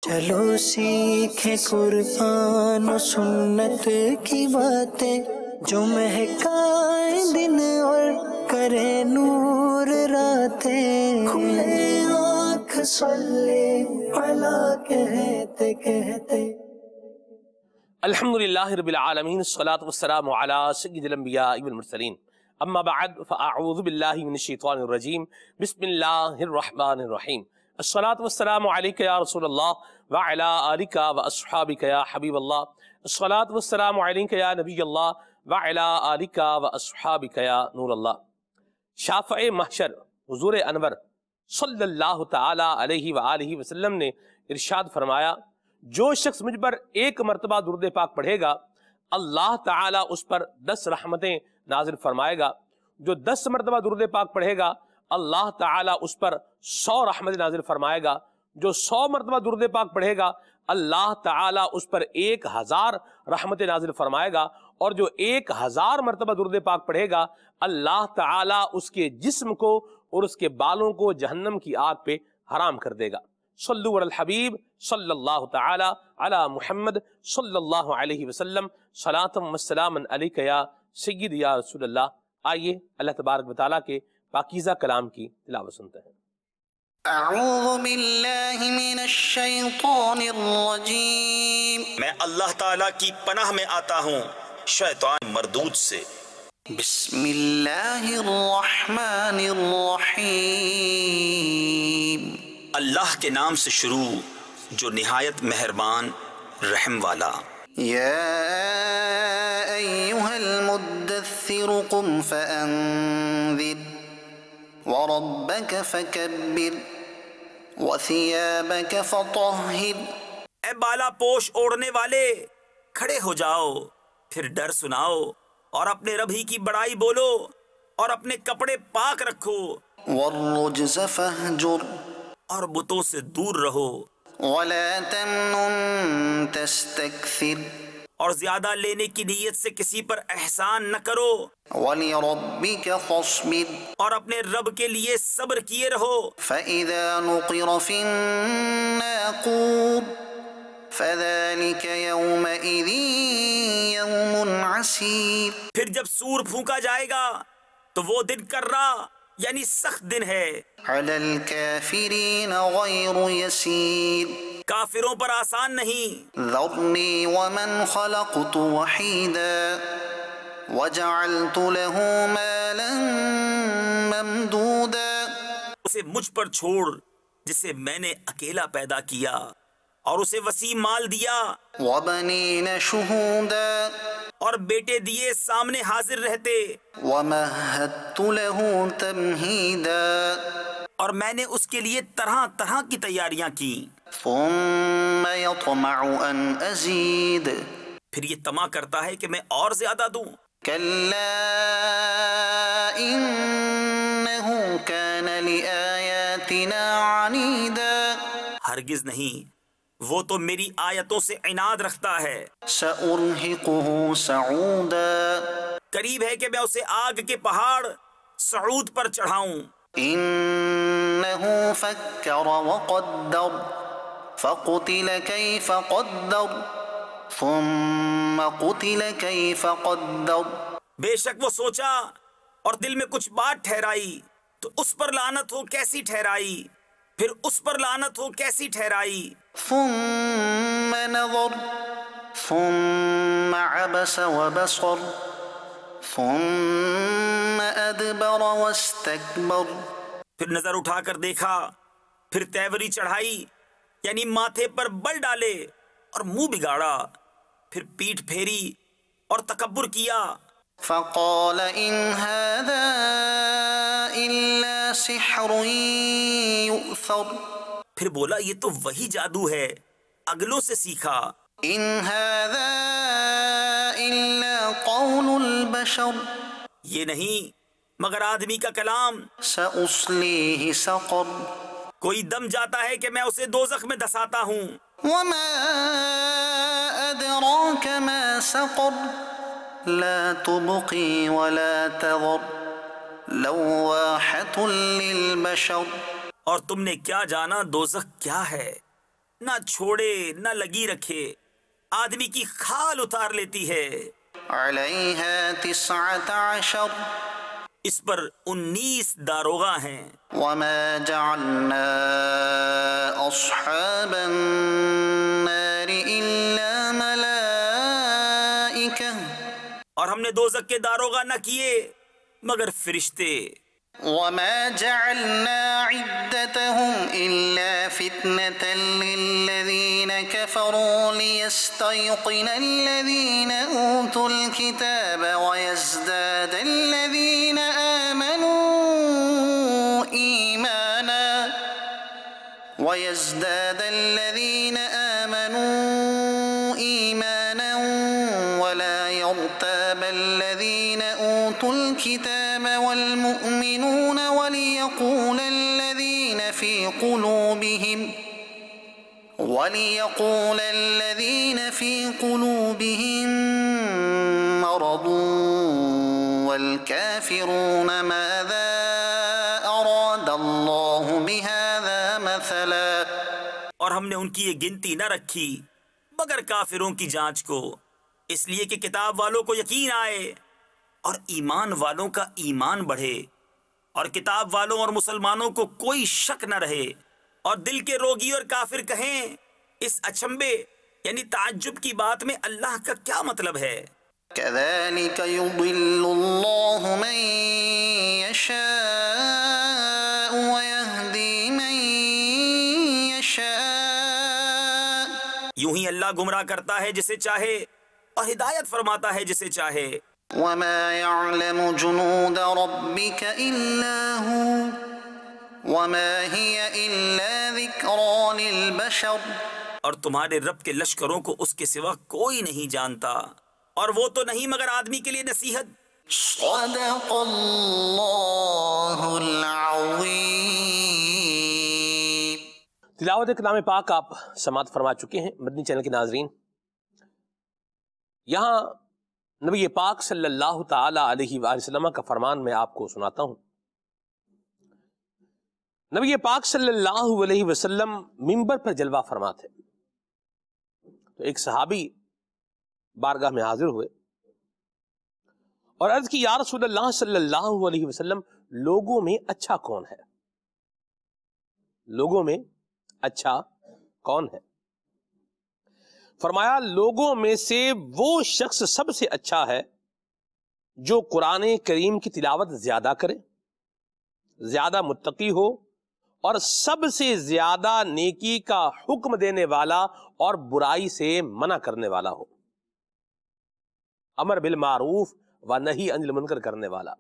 چلو سیکھیں قرآن و سنت کی باتیں جو مہکائیں دن اور کرے نور راتیں، کھلے آنکھ صلی علی کہتے کہتے۔ الحمدللہ رب العالمین، الصلاۃ والسلام علی سید الانبیاء والمرسلین، اما بعد فاعوذ باللہ من الشیطان الرجیم، بسم اللہ الرحمن الرحیم۔ الصلاۃ والسلام علیک یا رسول اللہ وعلی آلک واصحابک یا حبیب اللہ، الصلاۃ والسلام علیک یا نبی اللہ وعلی آلک واصحابک یا نور اللہ۔ شافع محشر حضور انور صلی اللہ تعالی علیہ وآلہ وسلم نے ارشاد فرمایا، جو شخص مجھ پر ایک مرتبہ درود پاک پڑھے گا اللہ تعالیٰ اس پر 10 رحمتیں نازل فرمائے گا، جو 10 مرتبہ درود پاک پڑھے گا اللہ تعالیٰ اس پر 100 رحمتیں نازل فرمائے گا، جو 100 مرتبہ درود پاک پڑھے گا اللہ تعالیٰ اس پر 1000 رحمتیں نازل فرمائے گا، اور جو 1000 مرتبہ درود پاک پڑھے گا اللہ تعالیٰ اس کے جسم کو اور اس کے بالوں کو جہنم کی آگ پہ حرام کر دے گا۔ صلو علی الحبیب صلی اللہ تعالی علی محمد صلی اللہ علیہ وسلم، صلاۃ و سلاما علیک یا سید یا رسول اللہ۔ آئیے اللہ تبارک و تعالیٰ کے پاکیزہ کلام کی تلاوت سنتے ہیں۔ اعوذ باللہ من الشیطان الرجیم، میں اللہ تعالیٰ کی پناہ میں آتا ہوں شیطان مردود سے۔ بسم اللہ الرحمن الرحیم، اللہ کے نام سے شروع جو نہایت مہربان رحم والا۔ یا ایہا المدثر قم فانذر وربک فکبر وثیابک فطہر۔ اے بالا پوش اوڑھنے والے، کھڑے ہو جاؤ، پھر ڈر سناؤ اور اپنے رب ہی کی بڑائی بولو اور اپنے کپڑے پاک رکھو، والرجز فاہجر اور بتوں سے دور رہو، ولا تمنن تستکثر اور زیادہ لینے کی نیت سے کسی پر احسان نہ کرو، ولربک فاصبر اور اپنے رب کے لیے صبر کیے رہو۔ فإذا نقر في الناقور فذلك يومئذ يوم عسير۔ پھر جب سور پھونکا جائے گا تو وہ دن کرا یعنی سخت دن ہے، على الكافرين غير يسير۔ کافروں پر آسان نہیں۔ ذرني ومن خلقت وحيدا وجعلت له مالا ممدودا۔ اسے مجھ پر چھوڑ جسے میں نے اکیلا پیدا کیا اور اسے وسیع مال دیا، وبنين شهودا اور بیٹے دیے سامنے حاضر رہتے، ومهدت له تمهيدا اور میں نے اس کے لیے طرح طرح کی تیاریاں کی، ثم يطمع ان ازيد پھر یہ طمع کرتا ہے کہ میں اور زیادہ دوں۔ كلا انه كان لآياتنا عنيدا ہرگز نہیں، وہ تو میری آیتوں سے عناد رکھتا ہے۔ سأرهقه صعودا قریب ہے کہ میں اسے آگ کے پہاڑ صعود پر چڑھاؤں۔ انه فكر وقدر فقتل كيف قدر ثم قتل كيف قدر۔ بے شک وہ سوچا اور دل میں کچھ بات ٹھہرائی، تو اس پر لعنت ہو کیسی ٹھہرائی، پھر اس پر لعنت ہو کیسی ٹھہرائی۔ ثم نظر ثم عبس وبصر ثم ادبر واستكبر۔ پھر نظر اٹھا کر دیکھا، پھر تیوری چڑھائی یعنی ماتھے پر بل ڈالے اور منہ بگاڑا، پھر پیٹھ پھیری اور تکبر کیا۔ فقال ان هذا الا سحر يؤثر۔ پھر بولا یہ تو وہی جادو ہے اگلوں سے سیکھا۔ ان هذا الا قول البشر۔ یہ نہیں مگر آدمی کا کلام۔ سأصليه سقر۔ کوئی دم جاتا ہے کہ میں اسے دوزخ میں دھساتا ہوں۔ وما ادراك ما سقر لا تبقي ولا تذر لواحة للبشر۔ اور تم نے کیا جانا دوزخ کیا ہے، نہ چھوڑے نہ لگی رکھے، آدمی کی کھال اتار لیتی ہے۔ علیہا 19 اس پر 19 داروغہ ہیں۔ وما جعلنا اصحاب النار الا ملائکہ اور ہم نے دوزخ کے داروغہ نہ کیے مگر فرشتے۔ وما جعلنا عدتهم إلا فتنة للذين كفروا ليستيقن الذين أوتوا الكتاب ويزداد الذين آمنوا إيمانا ولا يرتاب الذين أوتوا الكتاب والمؤمنون وليقول الذين في قلوبهم مرض والكافرون ماذا أراد الله بهذا مثلا۔ اور ہم نے ان کی یہ گنتی نہ رکھی مگر کافروں کی جانچ کو، اس لیے کہ کتاب والوں کو یقین آئے اور ایمان والوں کا ایمان بڑھے، اور کتاب والوں اور مسلمانوں کو کوئی شک نہ رہے، اور دل کے روگی اور کافر کہیں اس اچنبے یعنی تعجب کی بات میں اللہ کا کیا مطلب ہے؟ كذلك يضل الله من يشاء ويهدي من يشاء، یوں ہی اللہ گمراہ کرتا ہے جسے چاہے اور ہدایت فرماتا ہے جسے چاہے۔ وما يعلم جنود ربك إلا هو وما هي إلا ذكرى للبشر، اور تمہارے رب کے لشکروں کو اس کے سوا کوئی نہیں جانتا، اور وہ تو نہیں مگر آدمی کے لیے نصیحت۔ صدق اللہ العظیم۔ تلاوت کلام پاک آپ سماعت فرما چکے ہیں مدنی چینل کے ناظرین۔ یہاں نبی پاک صلی اللہ تعالی علیہ وآلہ وسلم کا فرمان میں آپ کو سناتا ہوں۔ نبی پاک صلی اللہ علیہ وسلم منبر پر جلوہ فرما تھے، تو ایک صحابی بارگاہ میں حاضر ہوئے اور عرض کی، یا رسول اللہ صلی اللہ علیہ وسلم، لوگوں میں اچھا کون ہے؟ لوگوں میں اچھا کون ہے؟ فرمایا، لوگوں میں سے وہ شخص سب سے اچھا ہے جو قرآن کریم کی تلاوت زیادہ کرے، زیادہ متقی ہو، اور سب سے زیادہ نیکی کا حکم دینے والا اور برائی سے منع کرنے والا ہو، امر بالمعروف و نہی عن المنکر کرنے والا۔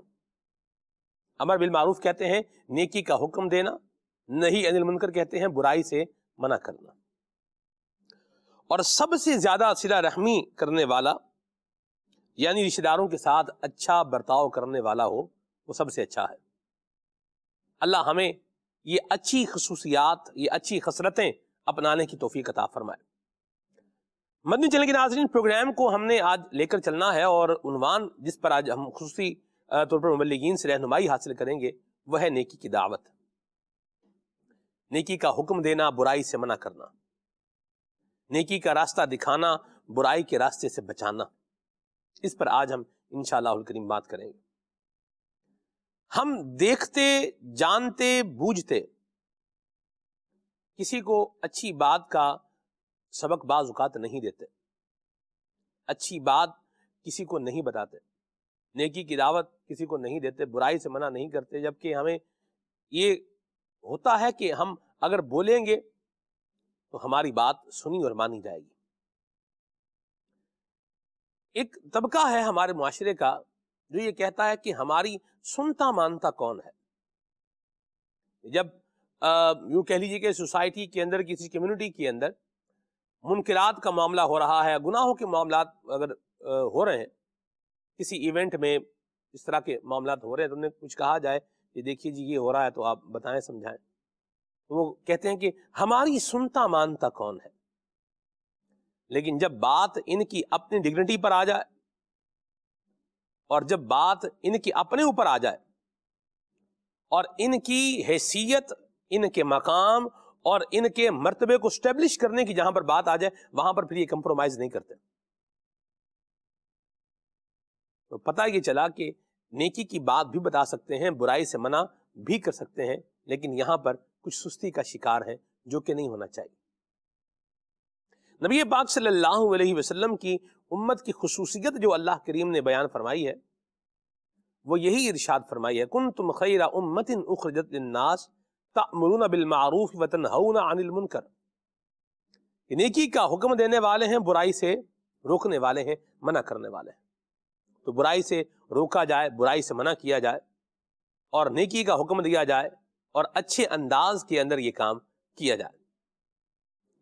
امر بالمعروف کہتے ہیں نیکی کا حکم دینا، نہی عن المنکر کہتے ہیں برائی سے منع کرنا، اور سب سے زیادہ صلہ رحمی کرنے والا یعنی رشتہ داروں کے ساتھ اچھا برتاؤ کرنے والا ہو، وہ سب سے اچھا ہے۔ اللہ ہمیں یہ اچھی خصوصیات، یہ اچھی خصلتیں اپنانے کی توفیق عطا فرمائے۔ مدنی چینل کے ناظرین، پروگرام کو ہم نے آج لے کر چلنا ہے، اور عنوان جس پر آج ہم خصوصی طور پر مبلغین سے رہنمائی حاصل کریں گے وہ ہے نیکی کی دعوت، نیکی کا حکم دینا، برائی سے منع کرنا، نیکی کا راستہ دکھانا، برائی کے راستے سے بچانا۔ اس پر آج ہم انشاءاللہ الکریم بات کریں گے۔ ہم دیکھتے، جانتے، بوجھتے کسی کو اچھی بات کا سبق بعض اوقات نہیں دیتے، اچھی بات کسی کو نہیں بتاتے، نیکی کی دعوت کسی کو نہیں دیتے، برائی سے منع نہیں کرتے، جبکہ ہمیں یہ ہوتا ہے کہ ہم اگر بولیں گے تو ہماری بات سنی اور مانی جائے گی۔ ایک طبقہ ہے ہمارے معاشرے کا جو یہ کہتا ہے کہ ہماری سنتا مانتا کون ہے۔ جب یوں کہہ لیجیے کہ سوسائٹی کے اندر، کسی کمیونٹی کے اندر منکرات کا معاملہ ہو رہا ہے، گناہوں کے معاملات اگر ہو رہے ہیں، کسی ایونٹ میں اس طرح کے معاملات ہو رہے ہیں، تو انہیں کچھ کہا جائے کہ دیکھیے جی یہ ہو رہا ہے تو آپ بتائیں، سمجھائیں، تو وہ کہتے ہیں کہ ہماری سنتا مانتا کون ہے۔ لیکن جب بات ان کی اپنی ڈگنیٹی پر آ جائے، اور جب بات ان کی اپنے اوپر آ جائے، اور ان کی حیثیت، ان کے مقام اور ان کے مرتبے کو اسٹیبلش کرنے کی جہاں پر بات آ جائے وہاں پر پھر یہ کمپرومائز نہیں کرتے. تو پتہ یہ چلا کہ نیکی کی بات بھی بتا سکتے ہیں، برائی سے منع بھی کر سکتے ہیں، لیکن یہاں پر کچھ سستی کا شکار ہے جو کہ نہیں ہونا چاہیے. نبی پاک صلی اللہ علیہ وسلم کی امت کی خصوصیت جو اللہ کریم نے بیان فرمائی ہے وہ یہی ارشاد فرمائی ہے، کنتم خیر امت اخرجت للناس تأمرون بالمعروف وتنہون عن المنکر. نیکی کا حکم دینے والے ہیں، برائی سے روکنے والے ہیں، منع کرنے والے ہیں. تو برائی سے روکا جائے، برائی سے منع کیا جائے اور نیکی کا حکم دیا جائے اور اچھے انداز کے اندر یہ کام کیا جائے.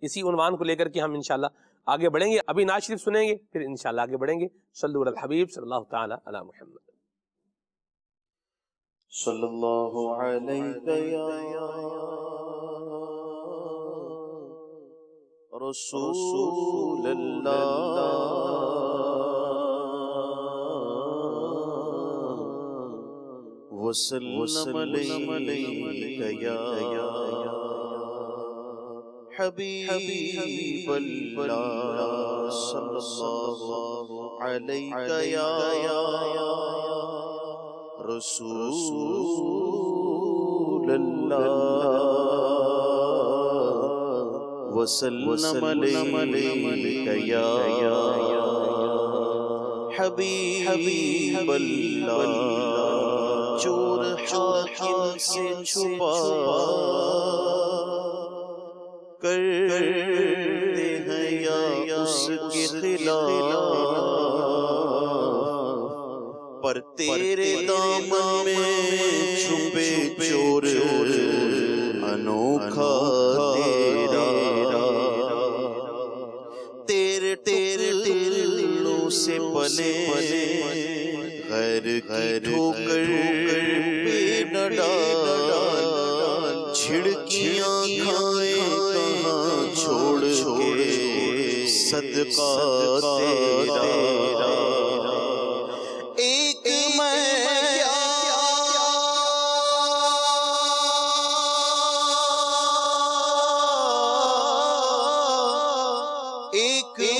اسی عنوان کو لے کر کے ہم انشاءاللہ آگے بڑھیں گے. ابھی نعت شریف سنیں گے، پھر انشاءاللہ آگے بڑھیں گے. صلو علی الحبیب صلی اللہ تعالی علی محمد. صلی اللہ علیہ یا رسول اللہ وسلم علیہ یا حبیب اللہ صلی اللہ علیہ یا رسول اللہ وسلم علیہ یا حبیب اللہ. چور حاکم سے چھپا کرتے ہیں یا اس کے خلاف، پر تیرے دامن میں چھپے چور انوکھا تیرا. تیرے دلوں سے پلے غیر کی ٹھوکر پہ نہ ڈال، جھڑکیاں کھائیں کہاں چھوڑ کے صدقہ تیرا. ایک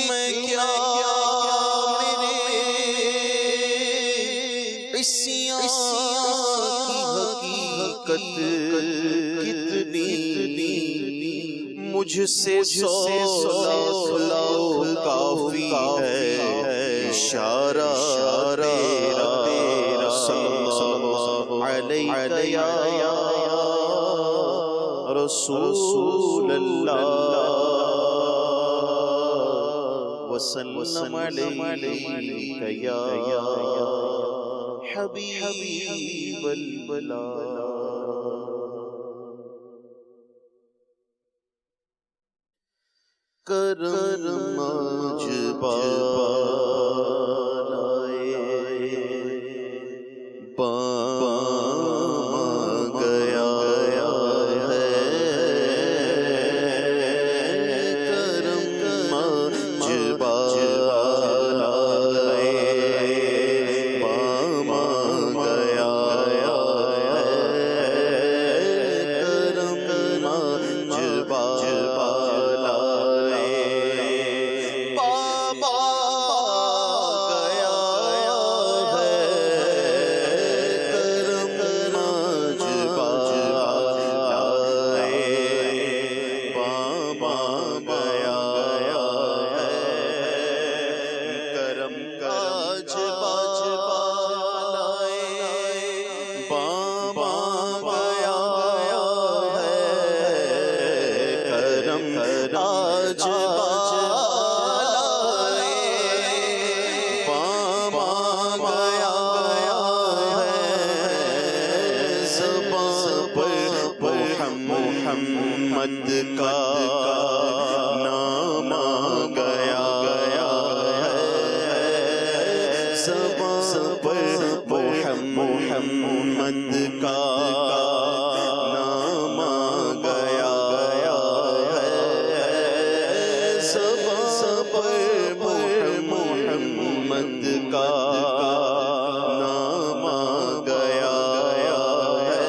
میں کیا میرے عصیاں کی حقیقت کتنی، مجھ سے 100 لاکھ کافی ہے اشارہ تیرا. صلی اللہ علیہ یا رسول اللہ وسلم علیہ یا حبیب اللہ. کرم آج محمد کا نام آ گیا ہے، زبان پر محمد کا نام آ گیا ہے، زبان پر محمد کا نام آ گیا ہے،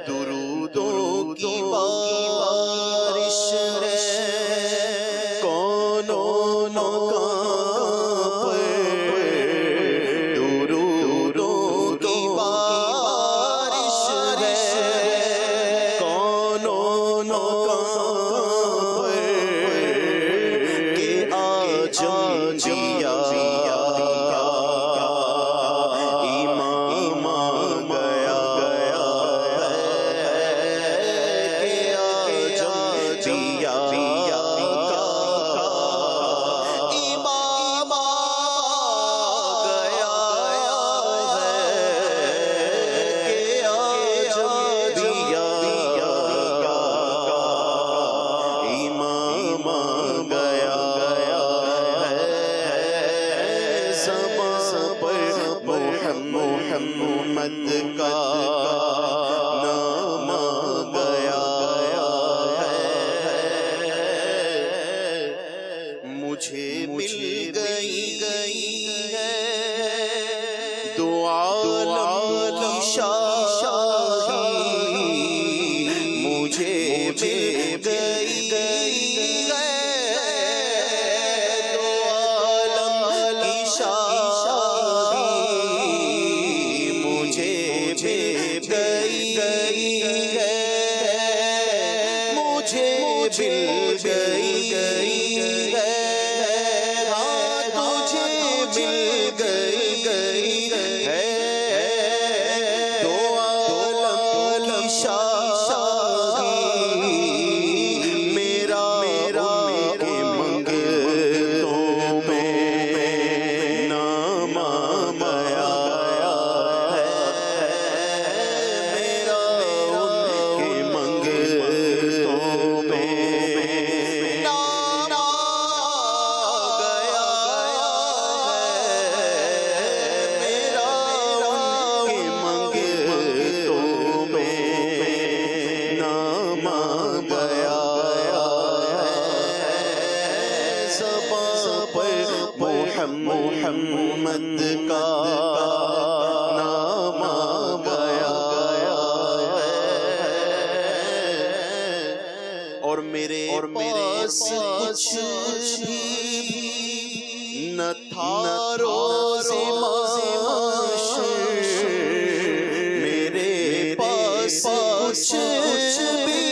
درودوں محمد کا نام گیا ہے، مجھے مل گئی ہے دو عالم کی شاہی، مجھے مل گئی ہے دو عالم کی شاہی، مجھے مل گئی ہے، مجھے مل گئی ہے، ہاں تجھے مل گئی ہے دو عالم کی شاہی، میرا کے منگتوں میں نام آیا ہے، میرا ان کے منگتوں میں نام گیا ہے، میرا ان کے منگتوں میں نام گیا ہے، زبان پر محمد کا نام گیا ہے، اور میرے پاس کچھ بھی نہ تھا روز محشر، میرے پاس کچھ بھی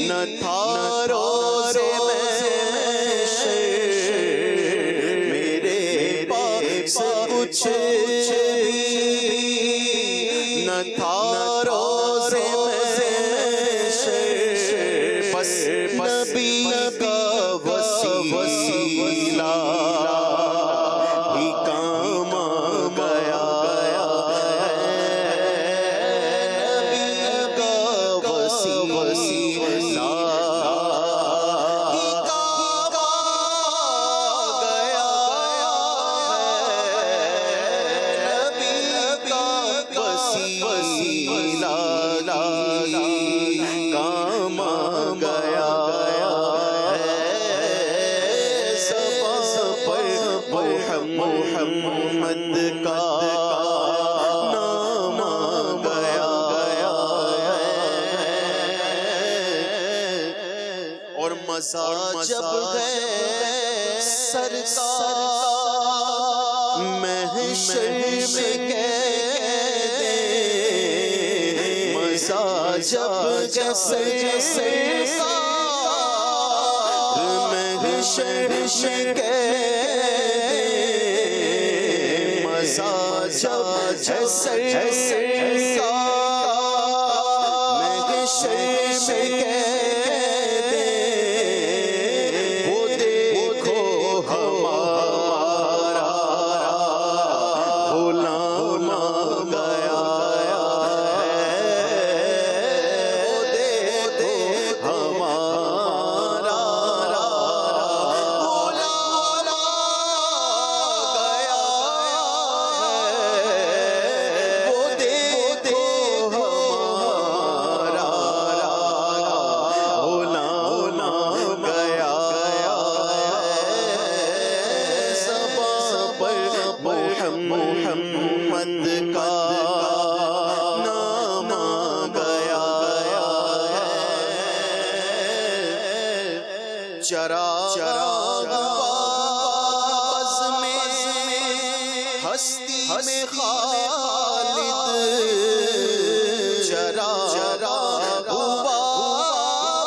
نہ تھا روز محشر، میرے پاس کچھ بھی نہ تھا روز محشر، بس نبی کا وسیلہ ہی کام گیا ہے، نبی کا وسیلہ ہی کام گیا ہے، نبی کا وسیلہ کام گیا ہے، زبان پر محمد کا نام گیا ہے، اور مزہ جب ہے سرکار محشر میں کہہ دے، مزہ جب ہے سرکار محشر میں کہہ دے، مزہ جب ہے سرکار محشر میں کہہ دے، وہ دیکھو ہمارا غلام گیا ہے، وہ دیکھو ہمارا غلام گیا ہے، وہ دیکھو ہمارا غلام گیا ہے، زبان پر محمد کا نام گیا ہے، چراغ باز میں ہستی میں خالد، چراغ باز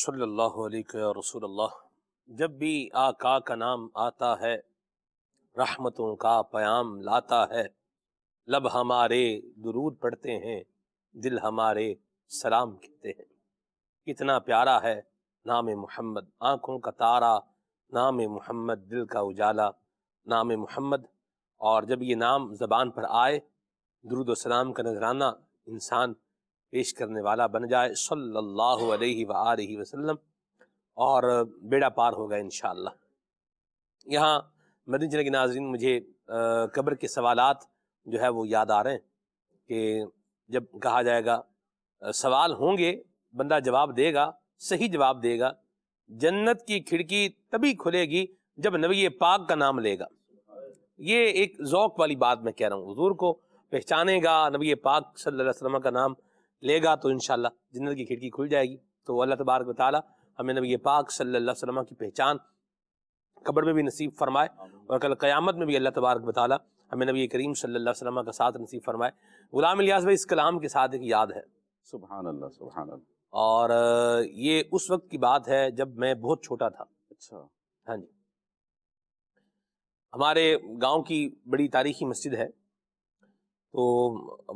صلی اللہ علیہ یا رسول اللہ۔ جب بھی آقا کا نام آتا ہے رحمتوں کا پیام لاتا ہے، لب ہمارے درود پڑھتے ہیں، دل ہمارے سلام کہتے ہیں۔ کتنا پیارا ہے نام محمد، آنکھوں کا تارا نام محمد، دل کا اجالا نام محمد۔ اور جب یہ نام زبان پر آئے، درود و سلام کا نذرانہ انسان پیش کرنے والا بن جائے صلی اللہ علیہ وآلہ وسلم، اور بیڑا پار ہوگا انشاءاللہ۔ یہاں مدنی چینل کے ناظرین، مجھے قبر کے سوالات جو ہے وہ یاد آ رہے ہیں کہ جب کہا جائے گا سوال ہوں گے، بندہ جواب دے گا، صحیح جواب دے گا، جنت کی کھڑکی تبھی کھلے گی جب نبی پاک کا نام لے گا۔ یہ ایک ذوق والی بات میں کہہ رہا ہوں، حضور کو پہچانے گا، نبی پاک صلی اللہ علیہ وسلم کا نام لے گا تو انشاءاللہ جنت کی کھڑکی کھل جائے گی۔ تو اللہ تبارک و تعالی ہمیں نبی پاک صلی اللہ علیہ وسلم کی پہچان قبر میں بھی نصیب فرمائے، اور کل قیامت میں بھی اللہ تبارک و تعالی ہمیں نبی کریم صلی اللہ علیہ وسلم کا ساتھ نصیب فرمائے۔ غلام الیاس بھائی، اس کلام کے ساتھ ایک یاد ہے، سبحان اللہ سبحان اللہ۔ اور یہ اس وقت کی بات ہے جب میں بہت چھوٹا تھا۔ اچھا، ہاں جی، ہمارے گاؤں کی بڑی تاریخی مسجد ہے، تو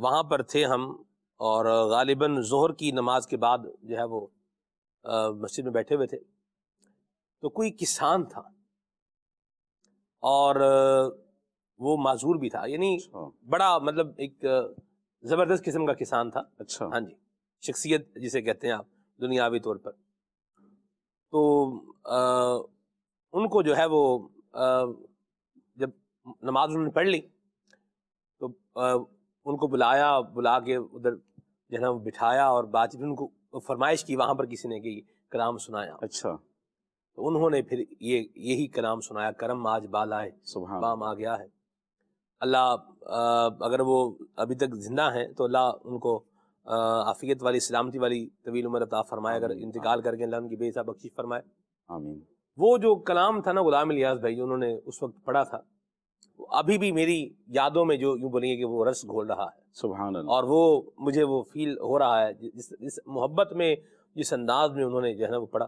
وہاں پر تھے ہم، اور غالباً ظہر کی نماز کے بعد جو ہے وہ مسجد میں بیٹھے ہوئے تھے، تو کوئی کسان تھا اور وہ معذور بھی تھا، یعنی بڑا مطلب ایک زبردست قسم کا کسان تھا۔ اچھا، ہاں جی، شخصیت جسے کہتے ہیں آپ دنیاوی طور پر۔ تو ان کو جو ہے وہ جب نماز انہوں نے پڑھ لی تو ان کو بلا کے ادھر جو ہے نا بٹھایا، اور بات چیت ان کو فرمائش کی، وہاں پر کسی نے کہ کلام سنایا۔ اچھا، تو انہوں نے پھر یہی کلام سنایا، کرم آج بال آئے سبحان بام آ گیا ہے۔ اللہ اگر وہ ابھی تک زندہ ہیں تو اللہ ان کو عافیت والی، سلامتی والی طویل عمر عطا فرمائے، اگر انتقال کر کے اللہ ان کی بے حساب بخشش فرمائے۔ آمین۔ وہ جو کلام تھا نا غلام الیاس بھائی، انہوں نے اس وقت پڑھا تھا، ابھی بھی میری یادوں میں جو یوں بولیے کہ وہ رس گھول رہا ہے، سبحان اللہ۔ اور وہ مجھے وہ فیل ہو رہا ہے جس محبت میں، جس انداز میں انہوں نے جو ہے نا وہ پڑھا۔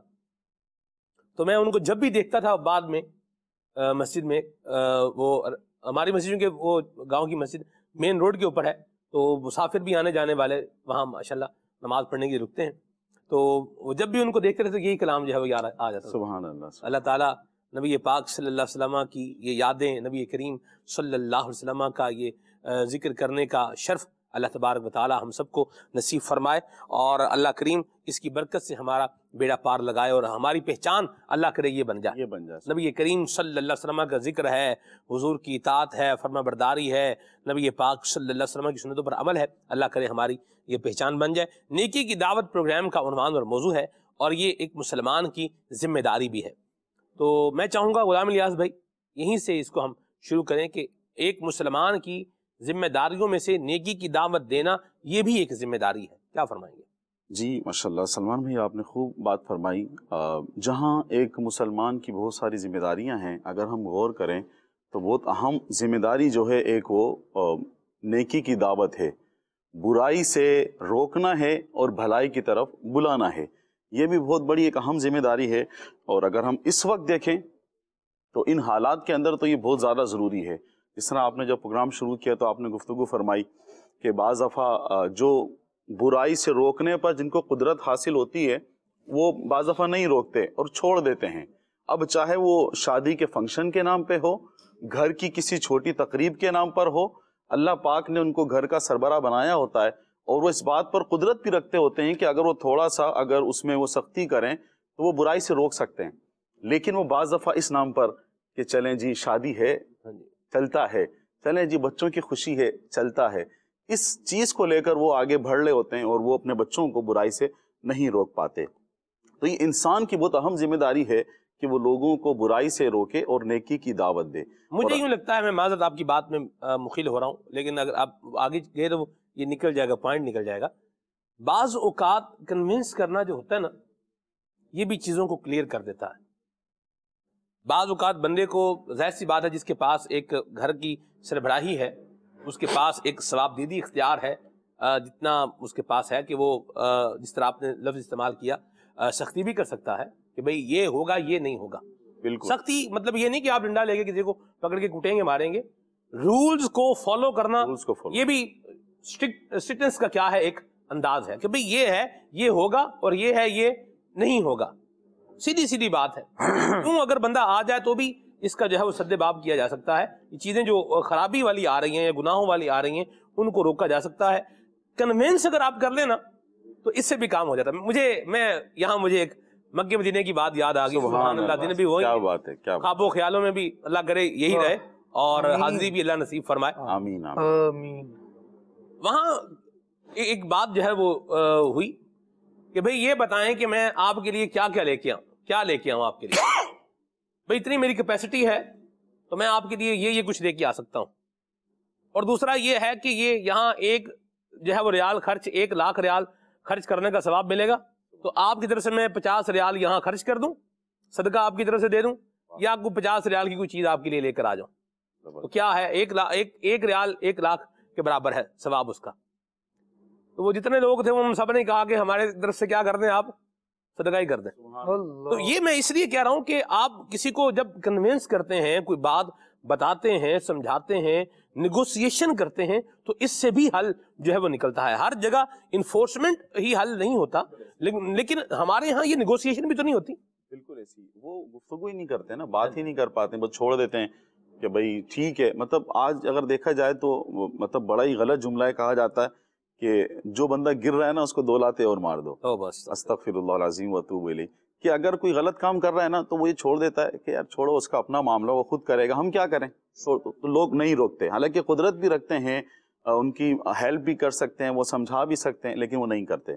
تو میں ان کو جب بھی دیکھتا تھا بعد میں مسجد میں، وہ ہماری مسجد کے وہ گاؤں کی مسجد مین روڈ کے اوپر ہے، تو مسافر بھی آنے جانے والے وہاں ماشاءاللہ نماز پڑھنے کے لیے رکتے ہیں، تو وہ جب بھی ان کو دیکھتے رہتے یہی کلام جو ہے وہ یاد آ جاتا۔ سبحان اللہ۔ اللہ تعالیٰ نبی پاک صلی اللہ علیہ وسلم کی یہ یادیں، نبی کریم صلی اللہ علیہ وسلم کا یہ ذکر کرنے کا شرف اللہ تبارک و تعالیٰ ہم سب کو نصیب فرمائے، اور اللہ کریم اس کی برکت سے ہمارا بیڑا پار لگائے، اور ہماری پہچان اللہ کرے یہ بن جائے۔ نبی کریم صلی اللہ علیہ وسلم کا ذکر ہے، حضور کی اطاعت ہے، فرما برداری ہے، نبی پاک صلی اللہ علیہ وسلم کی سنتوں پر عمل ہے، اللہ کرے ہماری یہ پہچان بن جائے۔ نیکی کی دعوت پروگرام کا عنوان اور موضوع ہے، اور یہ ایک مسلمان کی ذمہ داری بھی ہے۔ تو میں چاہوں گا غلام الیاس بھائی یہیں سے اس کو ہم شروع کریں کہ ایک مسلمان کی ذمہ داریوں میں سے نیکی کی دعوت دینا یہ بھی ایک ذمہ داری ہے، کیا فرمائیں گے؟ جی ماشاءاللہ سلمان بھائی، آپ نے خوب بات فرمائی۔ جہاں ایک مسلمان کی بہت ساری ذمہ داریاں ہیں، اگر ہم غور کریں تو بہت اہم ذمہ داری جو ہے ایک وہ نیکی کی دعوت ہے، برائی سے روکنا ہے اور بھلائی کی طرف بلانا ہے۔ یہ بھی بہت بڑی ایک اہم ذمہ داری ہے، اور اگر ہم اس وقت دیکھیں تو ان حالات کے اندر تو یہ بہت زیادہ ضروری ہے۔ جس طرح آپ نے جب پروگرام شروع کیا تو آپ نے گفتگو فرمائی کہ بعض دفعہ جو برائی سے روکنے پر جن کو قدرت حاصل ہوتی ہے وہ بعض دفعہ نہیں روکتے اور چھوڑ دیتے ہیں۔ اب چاہے وہ شادی کے فنکشن کے نام پہ ہو، گھر کی کسی چھوٹی تقریب کے نام پر ہو، اللہ پاک نے ان کو گھر کا سربراہ بنایا ہوتا ہے، اور وہ اس بات پر قدرت بھی رکھتے ہوتے ہیں کہ اگر وہ تھوڑا سا اگر اس میں وہ سختی کریں تو وہ برائی سے روک سکتے ہیں۔ لیکن وہ بعض دفعہ اس نام پر کہ چلیں جی شادی ہے چلتا ہے، چلیں جی بچوں کی خوشی ہے چلتا ہے، اس چیز کو لے کر وہ آگے بڑھ رہے ہوتے ہیں، اور وہ اپنے بچوں کو برائی سے نہیں روک پاتے۔ تو یہ انسان کی بہت اہم ذمہ داری ہے کہ وہ لوگوں کو برائی سے روکے اور نیکی کی دعوت دے۔ مجھے یوں لگتا ہے، میں معذرت آپ کی بات میں مخل ہو رہا ہوں، لیکن اگر آپ آگے گئے تو یہ نکل جائے گا، پوائنٹ نکل جائے گا۔ بعض اوقات کنونس کرنا جو ہوتا ہے نا، یہ بھی چیزوں کو کلیئر کر دیتا ہے۔ بعض اوقات بندے کو، ظاہر سی بات ہے، جس کے پاس ایک گھر کی سربراہی ہے، اس کے پاس ایک ثواب دیدی اختیار ہے، جتنا اس کے پاس ہے کہ وہ جس طرح آپ نے لفظ استعمال کیا سختی بھی کر سکتا ہے کہ بھئی یہ ہوگا یہ نہیں ہوگا. بالکل سختی مطلب یہ نہیں کہ آپ ڈنڈا لے کے کسی کو پکڑ کے کوٹیں گے ماریں گے. رولز کو فالو کرنا رولز کو follow. یہ بھی اسٹرکٹنس کا کیا ہے ایک انداز ہے کہ بھئی یہ ہے یہ ہوگا اور یہ ہے یہ نہیں ہوگا. سیدھی بات ہے. کیوں اگر بندہ آ جائے تو بھی اس کا جو ہے وہ سد باب کیا جا سکتا ہے. یہ چیزیں جو خرابی والی آ رہی ہیں یا گناہوں والی آ رہی ہیں ان کو روکا جا سکتا ہے. کنوینس اگر آپ کر لیں نا تو اس سے بھی کام ہو جاتا ہے. مجھے ایک مکہ مدینے کی بات یاد آ گئی. سبحان اللہ. دن بھی وہی کیا بات ہے, کیا خواب و خیالوں میں بھی اللہ کرے یہی رہے اور حاضری بھی اللہ نصیب فرمائے. آمین آمین. وہاں ایک بات جو ہے وہ ہوئی کہ بھئی یہ بتائیں کہ میں آپ کے لیے کیا لے کے آؤں آپ کے لیے. بھئی اتنی میری کیپیسٹی ہے تو میں آپ کے لیے یہ کچھ لے کے آ سکتا ہوں. اور دوسرا یہ ہے کہ یہ یہاں ایک جو ہے وہ ریال خرچ 1 لاکھ ریال خرچ کرنے کا ثواب ملے گا تو آپ کی طرف سے میں 50 ریال یہاں خرچ کر دوں, صدقہ آپ کی طرف سے دے دوں, یا آپ کو 50 ریال کی کوئی چیز آپ کے لیے لے کر آ جاؤں. تو کیا ہے 1 ریال 1 لاکھ کے برابر ہے ثواب اس کا. تو وہ جتنے لوگ تھے وہ سب نے کہا کہ ہمارے طرف سے کیا کر دیں, آپ صدقہ ہی کر دیں. تو یہ میں اس لیے کہہ رہا ہوں کہ آپ کسی کو جب کنونس کرتے ہیں, کوئی بات بتاتے ہیں, سمجھاتے ہیں, نیگوسیشن کرتے ہیں, تو اس سے بھی حل جو ہے وہ نکلتا ہے. ہر جگہ انفورسمنٹ ہی حل نہیں ہوتا, لیکن ہمارے ہاں یہ نیگوسیشن بھی تو نہیں ہوتی. بالکل ایسی وہ گفتگو ہی نہیں کرتے نا, بات ہی نہیں کر پاتے, بس چھوڑ دیتے ہیں کہ بھائی ٹھیک ہے. مطلب آج اگر دیکھا جائے تو مطلب بڑا ہی غلط جملہ ہے, کہا جاتا ہے کہ جو بندہ گر رہا ہے نا اس کو 2 لاتے اور مار دو. بس استغفر اللہ العظیم واتوب الیہ. کہ اگر کوئی غلط کام کر رہا ہے نا تو وہ یہ چھوڑ دیتا ہے کہ یار چھوڑو, اس کا اپنا معاملہ, وہ خود کرے گا, ہم کیا کریں. تو لوگ نہیں روکتے, حالانکہ قدرت بھی رکھتے ہیں, ان کی ہیلپ بھی کر سکتے ہیں, وہ سمجھا بھی سکتے ہیں, لیکن وہ نہیں کرتے.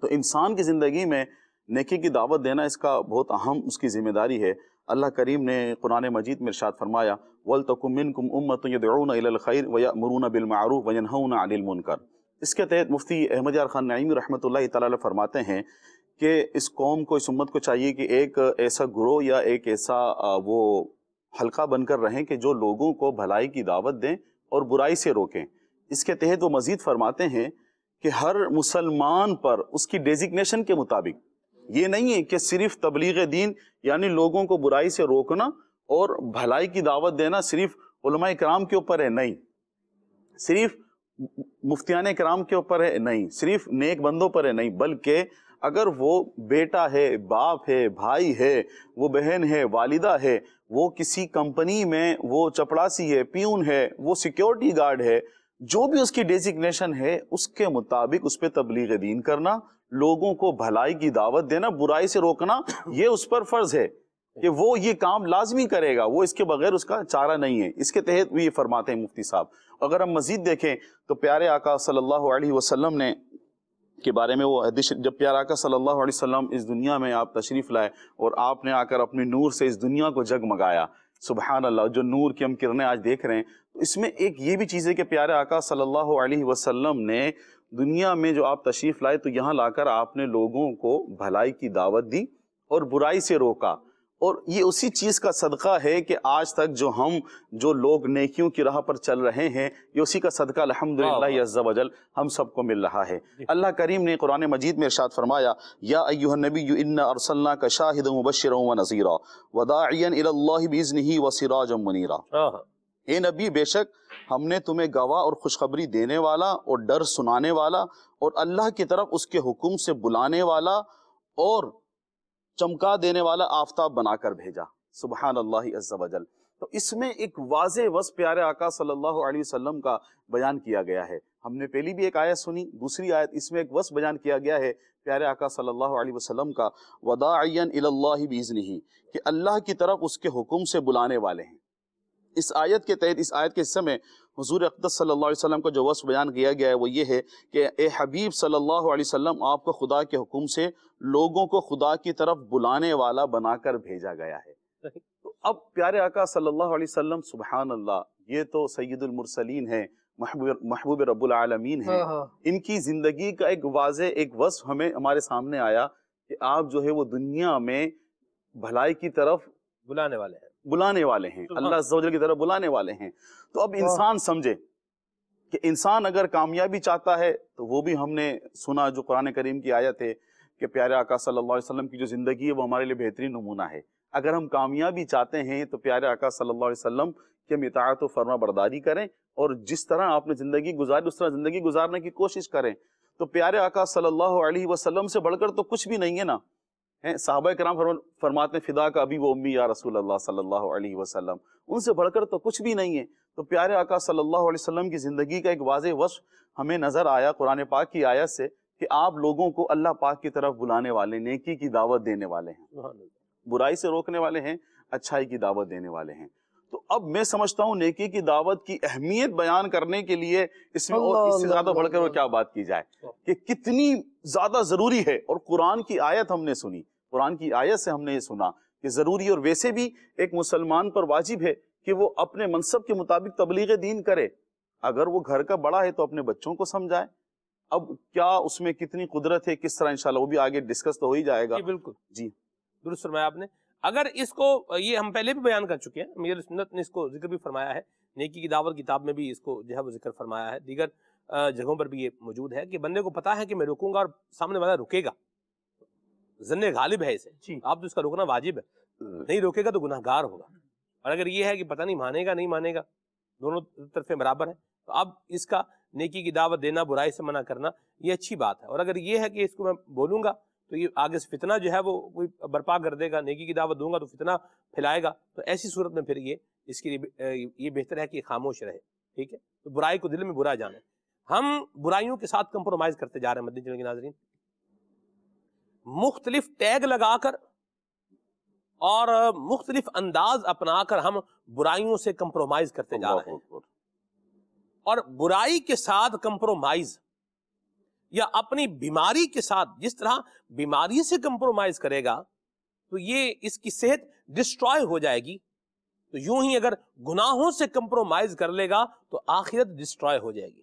تو انسان کی زندگی میں نیکی کی دعوت دینا اس کا بہت اہم اس کی ذمہ داری ہے. اللہ کریم نے قرآن مجید میں ارشاد فرمایا وَلْتَكُن مِّنكُمْ أُمَّةٌ يَدْعُونَ إِلَى الْخَيْرِ وَيَأْمُرُونَ بِالْمَعْرُوفِ وَيَنْهَوْنَ عَنِ الْمُنكَرِ. اس کے تحت مفتی احمد یار خان نعیمی رحمۃ اللہ تعالی فرماتے ہیں کہ اس قوم کو, اس امت کو چاہیے کہ ایک ایسا گروہ یا ایک ایسا وہ حلقہ بن کر رہیں کہ جو لوگوں کو بھلائی کی دعوت دیں اور برائی سے روکیں. اس کے تحت وہ مزید فرماتے ہیں کہ ہر مسلمان پر اس کی ڈیزگنیشن کے مطابق, یہ نہیں ہے کہ صرف تبلیغ دین یعنی لوگوں کو برائی سے روکنا اور بھلائی کی دعوت دینا صرف علماء کرام کے اوپر ہے, نہیں, صرف مفتیان کرام کے اوپر ہے, نہیں, صرف نیک بندوں پر ہے, نہیں, بلکہ اگر وہ بیٹا ہے, باپ ہے, بھائی ہے, وہ بہن ہے, والدہ ہے, وہ کسی کمپنی میں وہ چپڑاسی ہے, پیون ہے, وہ سیکیورٹی گارڈ ہے, جو بھی اس کی ڈیزگنیشن ہے اس کے مطابق اس پہ تبلیغ دین کرنا, لوگوں کو بھلائی کی دعوت دینا, برائی سے روکنا, یہ اس پر فرض ہے کہ وہ یہ کام لازمی کرے گا, وہ اس کے بغیر اس کا چارہ نہیں ہے. اس کے تحت بھی یہ فرماتے ہیں مفتی صاحب. اگر ہم مزید دیکھیں تو پیارے آقا صلی اللہ علیہ وسلم نے کے بارے میں وہ حدیث, جب پیارے آقا صلی اللہ علیہ وسلم اس دنیا میں آپ تشریف لائے اور آپ نے آ کر اپنے نور سے اس دنیا کو جگمگایا, سبحان اللہ, جو نور کی ہم کرنیں آج دیکھ رہے ہیں, تو اس میں ایک یہ بھی چیز ہے کہ پیارے آقا صلی اللہ علیہ وسلم نے دنیا میں جو آپ تشریف لائے تو یہاں لا کر آپ نے لوگوں کو بھلائی کی دعوت دی اور برائی سے روکا, اور یہ اسی چیز کا صدقہ ہے کہ آج تک جو لوگ نیکیوں کی راہ پر چل رہے ہیں, یہ اسی کا صدقہ الحمدللہ عز و جل ہم سب کو مل رہا ہے. اللہ کریم نے قرآن مجید میں ارشاد فرمایا یا ایھا النبی انا ارسلناک شاہدا ومبشرا ونذیرا وداعیا الی اللہ باذنہ وسراجا منیرا. اے نبی, بے شک ہم نے تمہیں گواہ اور خوشخبری دینے والا اور ڈر سنانے والا اور اللہ کی طرف اس کے حکم سے بلانے والا اور چمکا دینے والا آفتاب بنا کر بھیجا. سبحان اللہ عز و جل. تو اس میں ایک واضح وصف پیارے آقا صلی اللہ علیہ وسلم کا بیان کیا گیا ہے. ہم نے پہلی بھی ایک آیت سنی, دوسری آیت اس میں ایک وصف بیان کیا گیا ہے پیارے آقا صلی اللہ علیہ وسلم کا وداعیا الی اللہ باذنہ, کہ اللہ کی طرف اس کے حکم سے بلانے والے ہیں. اس آیت کے تحت, اس آیت کے حصے میں حضور اقدس صلی اللہ علیہ وسلم کا جو وصف بیان کیا گیا ہے وہ یہ ہے کہ اے حبیب صلی اللہ علیہ وسلم, آپ کو خدا کے حکم سے لوگوں کو خدا کی طرف بلانے والا بنا کر بھیجا گیا ہے. تو اب پیارے آقا صلی اللہ علیہ وسلم, سبحان اللہ, یہ تو سید المرسلین ہیں, محبوب رب العالمین ہیں. ان کی زندگی کا ایک واضح ایک وصف ہمارے سامنے آیا کہ آپ جو ہے وہ دنیا میں بھلائی کی طرف بلانے والے ہیں, اللہ عز و جل کی طرف بلانے والے ہیں. تو اب انسان سمجھے کہ انسان اگر کامیابی چاہتا ہے تو وہ بھی ہم نے سنا جو قرآن کریم کی آیت ہے کہ پیارے آقا صلی اللہ علیہ وسلم کی جو زندگی ہے وہ ہمارے لیے بہترین نمونہ ہے. اگر ہم کامیابی چاہتے ہیں تو پیارے آقا صلی اللہ علیہ وسلم کی ہم اطاعت و فرما برداری کریں اور جس طرح آپ نے زندگی گزاری اس طرح زندگی گزارنے کی کوشش کریں. تو پیارے آقا صلی اللہ علیہ وسلم سے بڑھ کر تو کچھ بھی نہیں ہے نا. صحابہ کرام فرماتے ہیں فدا کا ابی و امی یا رسول اللہ صلی اللہ علیہ وسلم، ان سے بڑھ کر تو کچھ بھی نہیں ہے. تو پیارے آقا صلی اللہ علیہ وسلم کی زندگی کا ایک واضح وصف ہمیں نظر آیا قرآن پاک کی آیت سے کہ آپ لوگوں کو اللہ پاک کی طرف بلانے والے، نیکی کی دعوت دینے والے ہیں، برائی سے روکنے والے ہیں، اچھائی کی دعوت دینے والے ہیں. تو اب میں سمجھتا ہوں نیکی کی دعوت کی اہمیت بیان کرنے کے لیے اس میں اور اس سے زیادہ بڑھ کر وہ کیا بات کی جائے کہ کتنی زیادہ ضروری ہے. اور قرآن کی آیت ہم نے سنی، قرآن کی آیت سے ہم نے یہ سنا کہ ضروری، اور ویسے بھی ایک مسلمان پر واجب ہے کہ وہ اپنے منصب کے مطابق تبلیغ دین کرے. اگر وہ گھر کا بڑا ہے تو اپنے بچوں کو سمجھائے. اب کیا اس میں کتنی قدرت ہے، کس طرح انشاءاللہ وہ بھی آگے ڈسکس تو ہو ہی جائے گا. جی بالکل، جی درست فرمایا آپ نے. اگر اس کو، یہ ہم پہلے بھی بیان کر چکے ہیں، امیر سنت نے اس کو ذکر بھی فرمایا ہے، نیکی کی دعوت کتاب میں بھی اس کو جو ہے وہ ذکر فرمایا ہے، دیگر جگہوں پر بھی یہ موجود ہے کہ بندے کو پتا ہے کہ میں رکوں گا اور سامنے والا رکے گا، ظن غالب ہے اسے، آپ تو اس کا رکنا واجب ہے، نہیں روکے گا تو گناہ گار ہوگا. اور اگر یہ ہے کہ پتہ نہیں مانے گا نہیں مانے گا، دونوں طرفیں برابر ہیں، تو اب اس کا نیکی کی دعوت دینا، برائی سے منع کرنا، یہ اچھی بات ہے. اور اگر یہ ہے کہ اس کو میں بولوں گا تو یہ آگے سے فتنہ جو ہے وہ کوئی برپا کر دے گا، نیکی کی دعوت دوں گا تو فتنہ پھیلائے گا، تو ایسی صورت میں پھر یہ اس کے لیے یہ بہتر ہے کہ خاموش رہے. ٹھیک ہے، تو برائی کو دل میں برا جانے. ہم برائیوں کے ساتھ کمپرومائز کرتے جا رہے ہیں مدنی چینل کے ناظرین، مختلف ٹیگ لگا کر اور مختلف انداز اپنا کر ہم برائیوں سے کمپرومائز کرتے جا رہے ہیں. اور برائی کے ساتھ کمپرومائز یا اپنی بیماری کے ساتھ جس طرح بیماری سے کمپرومائز کرے گا تو یہ اس کی صحت ڈسٹرائے ہو جائے گی، تو یوں ہی اگر گناہوں سے کمپرومائز کر لے گا تو آخرت ڈسٹرائے ہو جائے گی.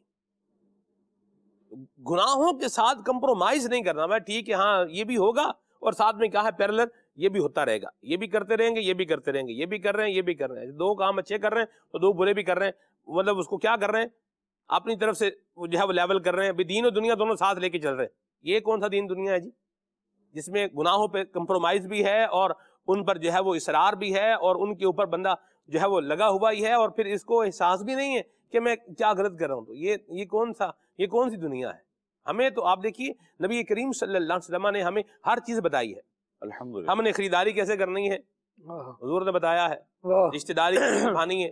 گناہوں کے ساتھ کمپرومائز نہیں کرنا. میں ٹھیک ہے، ہاں یہ بھی ہوگا اور ساتھ میں کہا ہے پیرلل یہ بھی ہوتا رہے گا، یہ بھی کرتے رہیں گے، یہ بھی کرتے رہیں گے، یہ بھی کر رہے ہیں، یہ بھی کر رہے ہیں. دو کام اچھے کر رہے ہیں تو دو برے بھی کر رہے ہیں، مطلب اس کو کیا کر رہے ہیں، اپنی طرف سے جو ہے وہ لیول کر رہے ہیں. دین و دنیا دونوں ساتھ لے کے چل رہے ہیں. یہ کون سا دین دنیا ہے جی جس میں گناہوں پہ کمپرومائز بھی ہے اور ان پر جو ہے وہ اصرار بھی ہے اور ان کے اوپر بندہ جو ہے وہ لگا ہوا ہی ہے اور پھر اس کو احساس بھی نہیں ہے کہ میں کیا غلط کر رہا ہوں. تو یہ کون سی دنیا ہے؟ ہمیں تو آپ دیکھیے نبی کریم صلی اللہ علیہ وسلم نے ہمیں ہر چیز بتائی ہے. الحمدللہ ہم نے خریداری کیسے کرنی ہے حضور نے بتایا ہے، رشتہ داری کیسے نبھانی ہے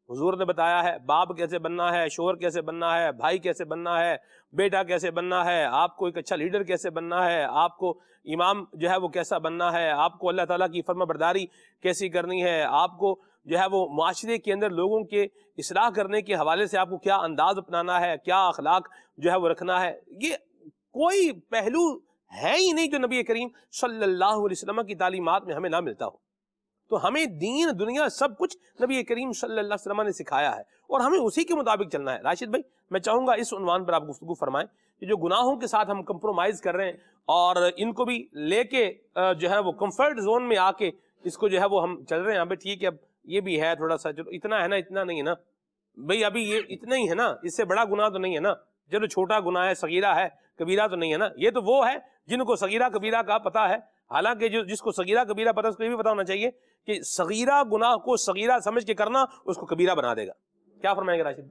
حضور نے بتایا ہے، باپ کیسے بننا ہے، شوہر کیسے بننا ہے، بھائی کیسے بننا ہے، بیٹا کیسے بننا ہے، آپ کو ایک اچھا لیڈر کیسے بننا ہے، آپ کو امام جو ہے وہ کیسا بننا ہے، آپ کو اللہ تعالیٰ کی فرما برداری کیسی کرنی ہے، آپ کو جو ہے وہ معاشرے کے اندر لوگوں کے اصلاح کرنے کے حوالے سے آپ کو کیا انداز اپنانا ہے، کیا اخلاق جو ہے وہ رکھنا ہے. یہ کوئی پہلو ہے ہی نہیں جو نبی کریم صلی اللہ علیہ وسلم کی تعلیمات میں ہمیں نہ ملتا ہو. تو ہمیں دین دنیا سب کچھ نبی کریم صلی اللہ علیہ وسلم نے سکھایا ہے اور ہمیں اسی کے مطابق چلنا ہے. راشد بھائی میں چاہوں گا اس عنوان پر آپ گفتگو فرمائیں کہ جو گناہوں کے ساتھ ہم کمپرومائز کر رہے ہیں اور ان کو بھی لے کے جو ہے وہ کمفرٹ زون میں آ کے اس کو جو ہے وہ ہم چل رہے ہیں. ابھی ٹھیک ہے اب یہ بھی ہے تھوڑا سا، چلو اتنا ہے نا، اتنا نہیں ہے نا بھائی، ابھی یہ اتنا ہی ہے نا، اس سے بڑا گناہ تو نہیں ہے نا، چلو چھوٹا گناہ ہے، صغیرہ ہے، کبیرہ تو نہیں ہے نا. یہ تو وہ ہے جن کو صغیرہ کبیرہ کا پتہ ہے، حالانکہ جس کو صغیرہ کبیرہ پتہ ہے اس کو یہ بھی پتہ ہونا چاہیے کہ صغیرہ گناہ کو صغیرہ سمجھ کے کرنا اس کو کبیرہ بنا دے گا. کیا فرمائیں گے راشد؟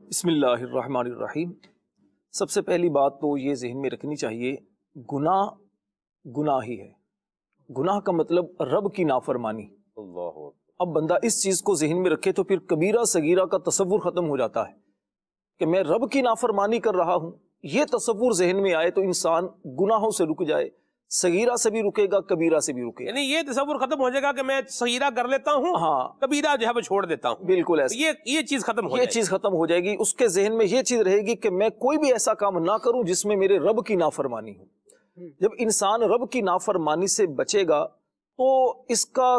بسم اللہ الرحمن الرحیم. سب سے پہلی بات تو یہ ذہن میں رکھنی چاہیے، گناہ گناہ ہی ہے. گناہ کا مطلب رب کی نافرمانی. اللہ. اب بندہ اس چیز کو ذہن میں رکھے تو پھر کبیرہ صغیرہ کا تصور ختم ہو جاتا ہے کہ میں رب کی نافرمانی کر رہا ہوں. یہ تصور ذہن میں آئے تو انسان گناہوں سے رک جائے، صغیرہ سے بھی رکے گا، کبیرہ سے بھی رکے گا. یعنی یہ تصور ختم ہو جائے گا کہ میں صغیرہ کر لیتا ہوں، ہاں، کبیرہ جو ہے وہ چھوڑ دیتا ہوں. بالکل ایسا. یہ چیز ختم ہو یہ چیز ختم ہو جائے گی. اس کے ذہن میں یہ چیز رہے گی کہ میں کوئی بھی ایسا کام نہ کروں جس میں میرے رب کی نافرمانی ہو. جب انسان رب کی نافرمانی سے بچے گا تو اس کا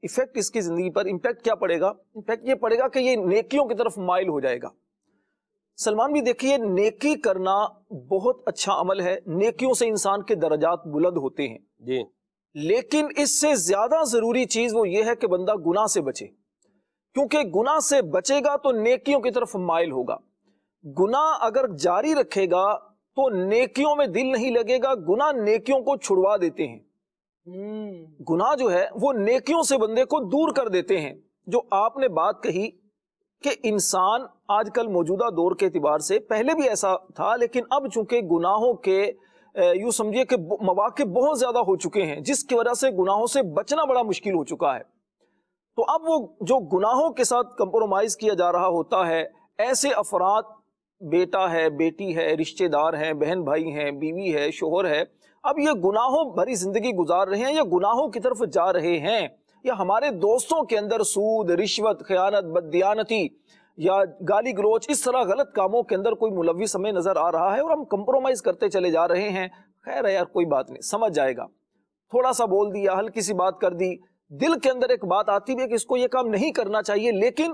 ایفیکٹ اس کی زندگی پر امپیکٹ کیا پڑے گا؟ امپیکٹ یہ پڑے گا کہ یہ نیکیوں کی طرف مائل ہو جائے گا. سلمان بھی دیکھیے، نیکی کرنا بہت اچھا عمل ہے، نیکیوں سے انسان کے درجات بلند ہوتے ہیں جی، لیکن اس سے زیادہ ضروری چیز وہ یہ ہے کہ بندہ گناہ سے بچے، کیونکہ گناہ سے بچے گا تو نیکیوں کی طرف مائل ہوگا. گناہ اگر جاری رکھے گا تو نیکیوں میں دل نہیں لگے گا. گناہ نیکیوں کو چھڑوا دیتے ہیں. گناہ جو ہے وہ نیکیوں سے بندے کو دور کر دیتے ہیں. جو آپ نے بات کہی کہ انسان آج کل موجودہ دور کے اعتبار سے، پہلے بھی ایسا تھا لیکن اب چونکہ گناہوں کے یوں سمجھیے کہ مواقع بہت زیادہ ہو چکے ہیں، جس کی وجہ سے گناہوں سے بچنا بڑا مشکل ہو چکا ہے. تو اب وہ جو گناہوں کے ساتھ کمپرومائز کیا جا رہا ہوتا ہے، ایسے افراد، بیٹا ہے، بیٹی ہے، رشتہ دار ہیں، بہن بھائی ہیں، بیوی ہے، شوہر ہے، اب یہ گناہوں بھری زندگی گزار رہے ہیں یا گناہوں کی طرف جا رہے ہیں، یا ہمارے دوستوں کے اندر سود، رشوت، خیانت، بددیانتی یا گالی گلوچ، اس طرح غلط کاموں کے اندر کوئی ملوث ہمیں نظر آ رہا ہے اور ہم کمپرومائز کرتے چلے جا رہے ہیں. خیر ہے یار، کوئی بات نہیں، سمجھ جائے گا. تھوڑا سا بول دیا، ہلکی سی بات کر دی، دل کے اندر ایک بات آتی بھی ہے کہ اس کو یہ کام نہیں کرنا چاہیے، لیکن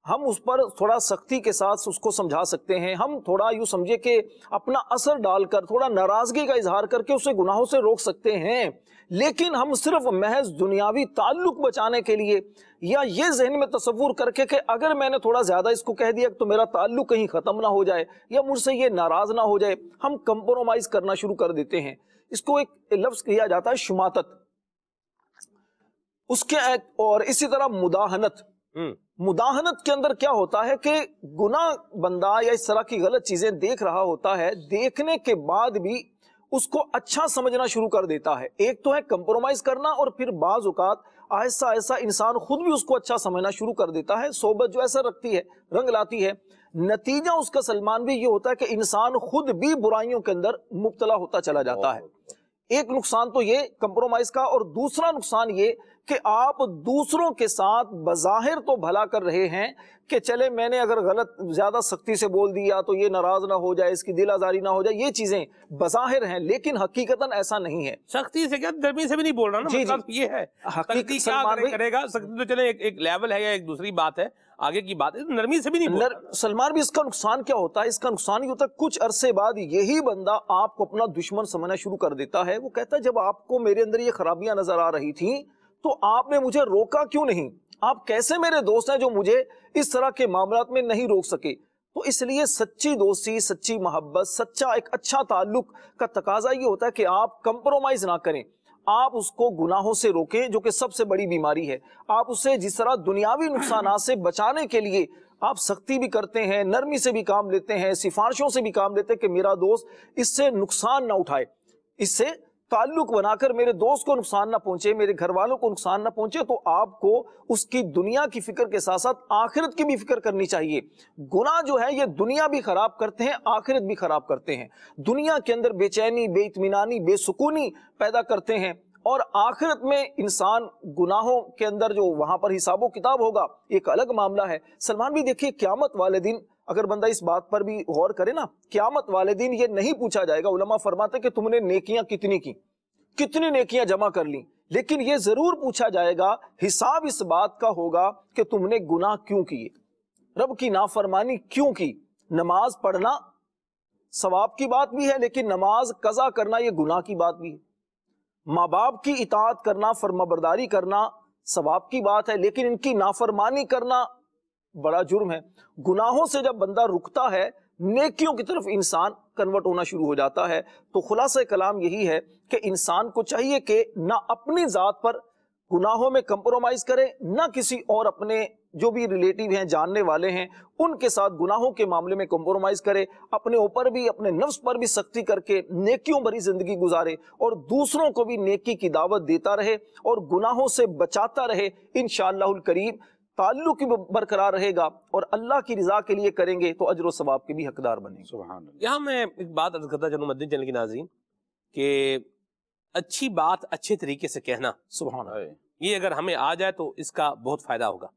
ہم اس پر تھوڑا سختی کے ساتھ اس کو سمجھا سکتے ہیں. ہم تھوڑا یوں سمجھے کہ اپنا اثر ڈال کر، تھوڑا ناراضگی کا اظہار کر کے اسے گناہوں سے روک سکتے ہیں. لیکن ہم صرف محض دنیاوی تعلق بچانے کے لیے، یا یہ ذہن میں تصور کر کے کہ اگر میں نے تھوڑا زیادہ اس کو کہہ دیا تو میرا تعلق کہیں ختم نہ ہو جائے یا مجھ سے یہ ناراض نہ ہو جائے، ہم کمپرومائز کرنا شروع کر دیتے ہیں. اس کو ایک لفظ کہا جاتا ہے شماتت. اس کے اور اسی طرح مداہنت. مداہنت کے اندر کیا ہوتا ہے کہ گناہ بندہ یا اس طرح کی غلط چیزیں دیکھ رہا ہوتا ہے، دیکھنے کے بعد بھی اس کو اچھا سمجھنا شروع کر دیتا ہے. ایک تو ہے کمپرومائز کرنا، اور پھر بعض اوقات آہستہ آہستہ انسان خود بھی اس کو اچھا سمجھنا شروع کر دیتا ہے. صحبت جو ایسا رکھتی ہے، رنگ لاتی ہے. نتیجہ اس کا سلمان بھی یہ ہوتا ہے کہ انسان خود بھی برائیوں کے اندر مبتلا ہوتا چلا جاتا ہے. ایک نقصان تو یہ کمپرومائز کا، اور دوسرا نقصان یہ کہ آپ دوسروں کے ساتھ بظاہر تو بھلا کر رہے ہیں کہ چلے میں نے اگر غلط زیادہ سختی سے بول دیا تو یہ ناراض نہ ہو جائے، اس کی دل آزاری نہ ہو جائے، یہ چیزیں بظاہر ہیں لیکن حقیقتاً ایسا نہیں ہے. سختی سے کیا، نرمی سے بھی نہیں بول رہا نا، مطلب یہ ہے سختی کیا کرے گا. سختی تو چلے ایک لیول ہے یا ایک دوسری بات ہے، آگے کی بات ہے، نرمی سے بھی نہیں بول رہا. سلمان بھی اس کا نقصان کیا ہوتا ہے؟ اس کا نقصان یہ ہوتا ہے کچھ عرصے بعد یہی بندہ آپ کو اپنا دشمن سمجھنا شروع کر دیتا ہے. وہ کہتا ہے جب آپ کو میرے اندر یہ خرابیاں نظر آ رہی تھیں تو آپ نے مجھے روکا کیوں نہیں؟ آپ کیسے میرے دوست ہیں جو مجھے اس طرح کے معاملات میں نہیں روک سکے؟ تو اس لیے سچی دوستی، سچی محبت، سچا ایک اچھا تعلق کا تقاضا یہ ہوتا ہے کہ آپ کمپرومائز نہ کریں. آپ اس کو گناہوں سے روکیں جو کہ سب سے بڑی بیماری ہے. آپ اسے جس طرح دنیاوی نقصانات سے بچانے کے لیے آپ سختی بھی کرتے ہیں، نرمی سے بھی کام لیتے ہیں، سفارشوں سے بھی کام لیتے ہیں کہ میرا دوست اس سے نقصان نہ اٹھائے، اس سے تعلق بنا کر میرے دوست کو نقصان نہ پہنچے، میرے گھر والوں کو نقصان نہ پہنچے، تو آپ کو اس کی دنیا کی فکر کے ساتھ ساتھ آخرت کی بھی فکر کرنی چاہیے. گناہ جو ہے یہ دنیا بھی خراب کرتے ہیں، آخرت بھی خراب کرتے ہیں. دنیا کے اندر بے چینی، بے اطمینانی، بے سکونی پیدا کرتے ہیں، اور آخرت میں انسان گناہوں کے اندر جو وہاں پر حساب و کتاب ہوگا ایک الگ معاملہ ہے. سلمان بھی دیکھیے قیامت والے دن اگر بندہ اس بات پر بھی غور کرے نا، قیامت والے دن یہ نہیں پوچھا جائے گا. علماء فرماتے کہ تم نے نیکیاں کتنی کی، کتنی نیکیاں جمع کر لی، لیکن یہ ضرور پوچھا جائے گا، حساب اس بات کا ہوگا کہ تم نے گناہ کیوں کیے، رب کی نافرمانی کیوں کی. نماز پڑھنا ثواب کی بات بھی ہے، لیکن نماز قضا کرنا یہ گناہ کی بات بھی ہے. ماں باپ کی اطاعت کرنا، فرمانبرداری کرنا ثواب کی بات ہے، لیکن ان کی نافرمانی کرنا بڑا جرم ہے. گناہوں سے جب بندہ رکتا ہے، نیکیوں کی طرف انسان کنورٹ ہونا شروع ہو جاتا ہے. تو خلاصہ کلام یہی ہے کہ انسان کو چاہیے کہ نہ اپنی ذات پر گناہوں میں کمپرومائز کرے، نہ کسی اور اپنے جو بھی ریلیٹیو ہیں، جاننے والے ہیں، ان کے ساتھ گناہوں کے معاملے میں کمپرومائز کرے. اپنے اوپر بھی، اپنے نفس پر بھی سختی کر کے نیکیوں بھری زندگی گزارے، اور دوسروں کو بھی نیکی کی دعوت دیتا رہے اور گناہوں سے بچاتا رہے. انشاءاللہ الکریم تعلق بھی برقرار رہے گا، اور اللہ کی رضا کے لیے کریں گے تو اجر و ثواب کے بھی حقدار بنیں گے. سبحان اللہ. یہاں میں ایک بات عرض کرتا چلوں مدنی چینل کے ناظرین کہ اچھی بات اچھے طریقے سے کہنا، سبحان اللہ، یہ اگر ہمیں آ جائے تو اس کا بہت فائدہ ہوگا.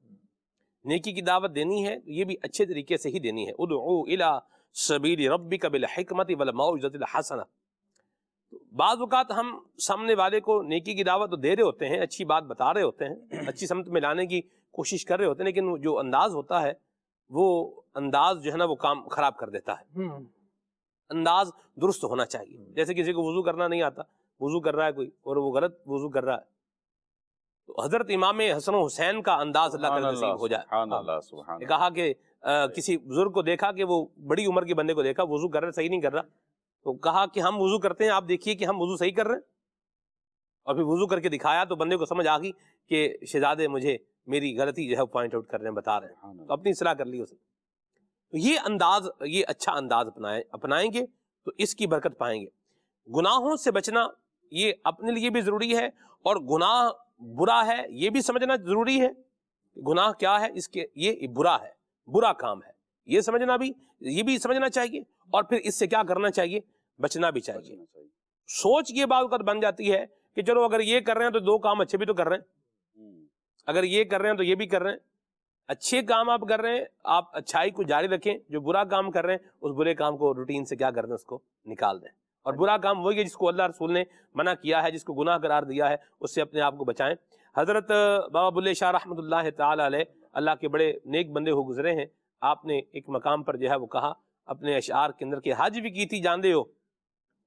نیکی کی دعوت دینی ہے، یہ بھی اچھے طریقے سے ہی دینی ہے. ادعو الی سبیل ربک بالحکمت والموعظۃ الحسنہ. بعض اوقات ہم سامنے والے کو نیکی کی دعوت تو دے رہے ہوتے ہیں، اچھی بات بتا رہے ہوتے ہیں، اچھی سمت میں لانے کی کوشش کر رہے ہوتے ہیں، لیکن جو انداز ہوتا ہے وہ انداز جو ہے نا وہ کام خراب کر دیتا ہے. انداز درست ہونا چاہیے. جیسے کسی کو وضو کرنا نہیں آتا، وضو کر رہا ہے کوئی اور وہ غلط وضو کر رہا ہے، تو حضرت امام حسن و حسین کا انداز اللہ کا نصیب ہو جائے. سبحان اللہ، سبحان اللہ. کہا کہ کسی بزرگ کو دیکھا کہ وہ بڑی عمر کے بندے کو دیکھا وضو کر رہا صحیح نہیں کر رہا، تو کہا کہ ہم وضو کرتے ہیں، آپ دیکھیے کہ ہم وضو صحیح کر رہے ہیں، اور پھر وضو کر کے دکھایا تو بندے کو سمجھ آ گئی کہ شہزادے مجھے میری غلطی جو ہے پوائنٹ آؤٹ کر رہے ہیں، بتا رہے ہیں، تو اپنی اصلاح کر لی اس نے. تو یہ انداز، یہ اچھا انداز اپنائیں گے تو اس کی برکت پائیں گے. گناہوں سے بچنا یہ اپنے لیے بھی ضروری ہے، اور گناہ برا ہے یہ بھی سمجھنا ضروری ہے. گناہ کیا ہے، اس کے یہ برا ہے، برا کام ہے، یہ سمجھنا بھی، یہ بھی سمجھنا چاہیے، اور پھر اس سے کیا کرنا چاہیے، بچنا بھی چاہیے. سوچ یہ بعض اوقات بن جاتی ہے کہ چلو اگر یہ کر رہے ہیں تو دو کام اچھے بھی تو کر رہے ہیں، اگر یہ کر رہے ہیں تو یہ بھی کر رہے ہیں. اچھے کام آپ کر رہے ہیں، آپ اچھائی کو جاری رکھیں، جو برا کام کر رہے ہیں اس برے کام کو روٹین سے کیا کر دیں، اس کو نکال دیں. اور برا کام وہی ہے جس کو اللہ رسول نے منع کیا ہے، جس کو گناہ قرار دیا ہے، اس سے اپنے آپ کو بچائیں. حضرت بابا بلے شاہ رحمۃ اللہ تعالی علیہ، اللہ کے بڑے نیک بندے ہو گزرے ہیں، آپ نے ایک مقام پر جو ہے وہ کہا اپنے اشعار کے اندر کہ حج بھی کیتی جاندے ہو،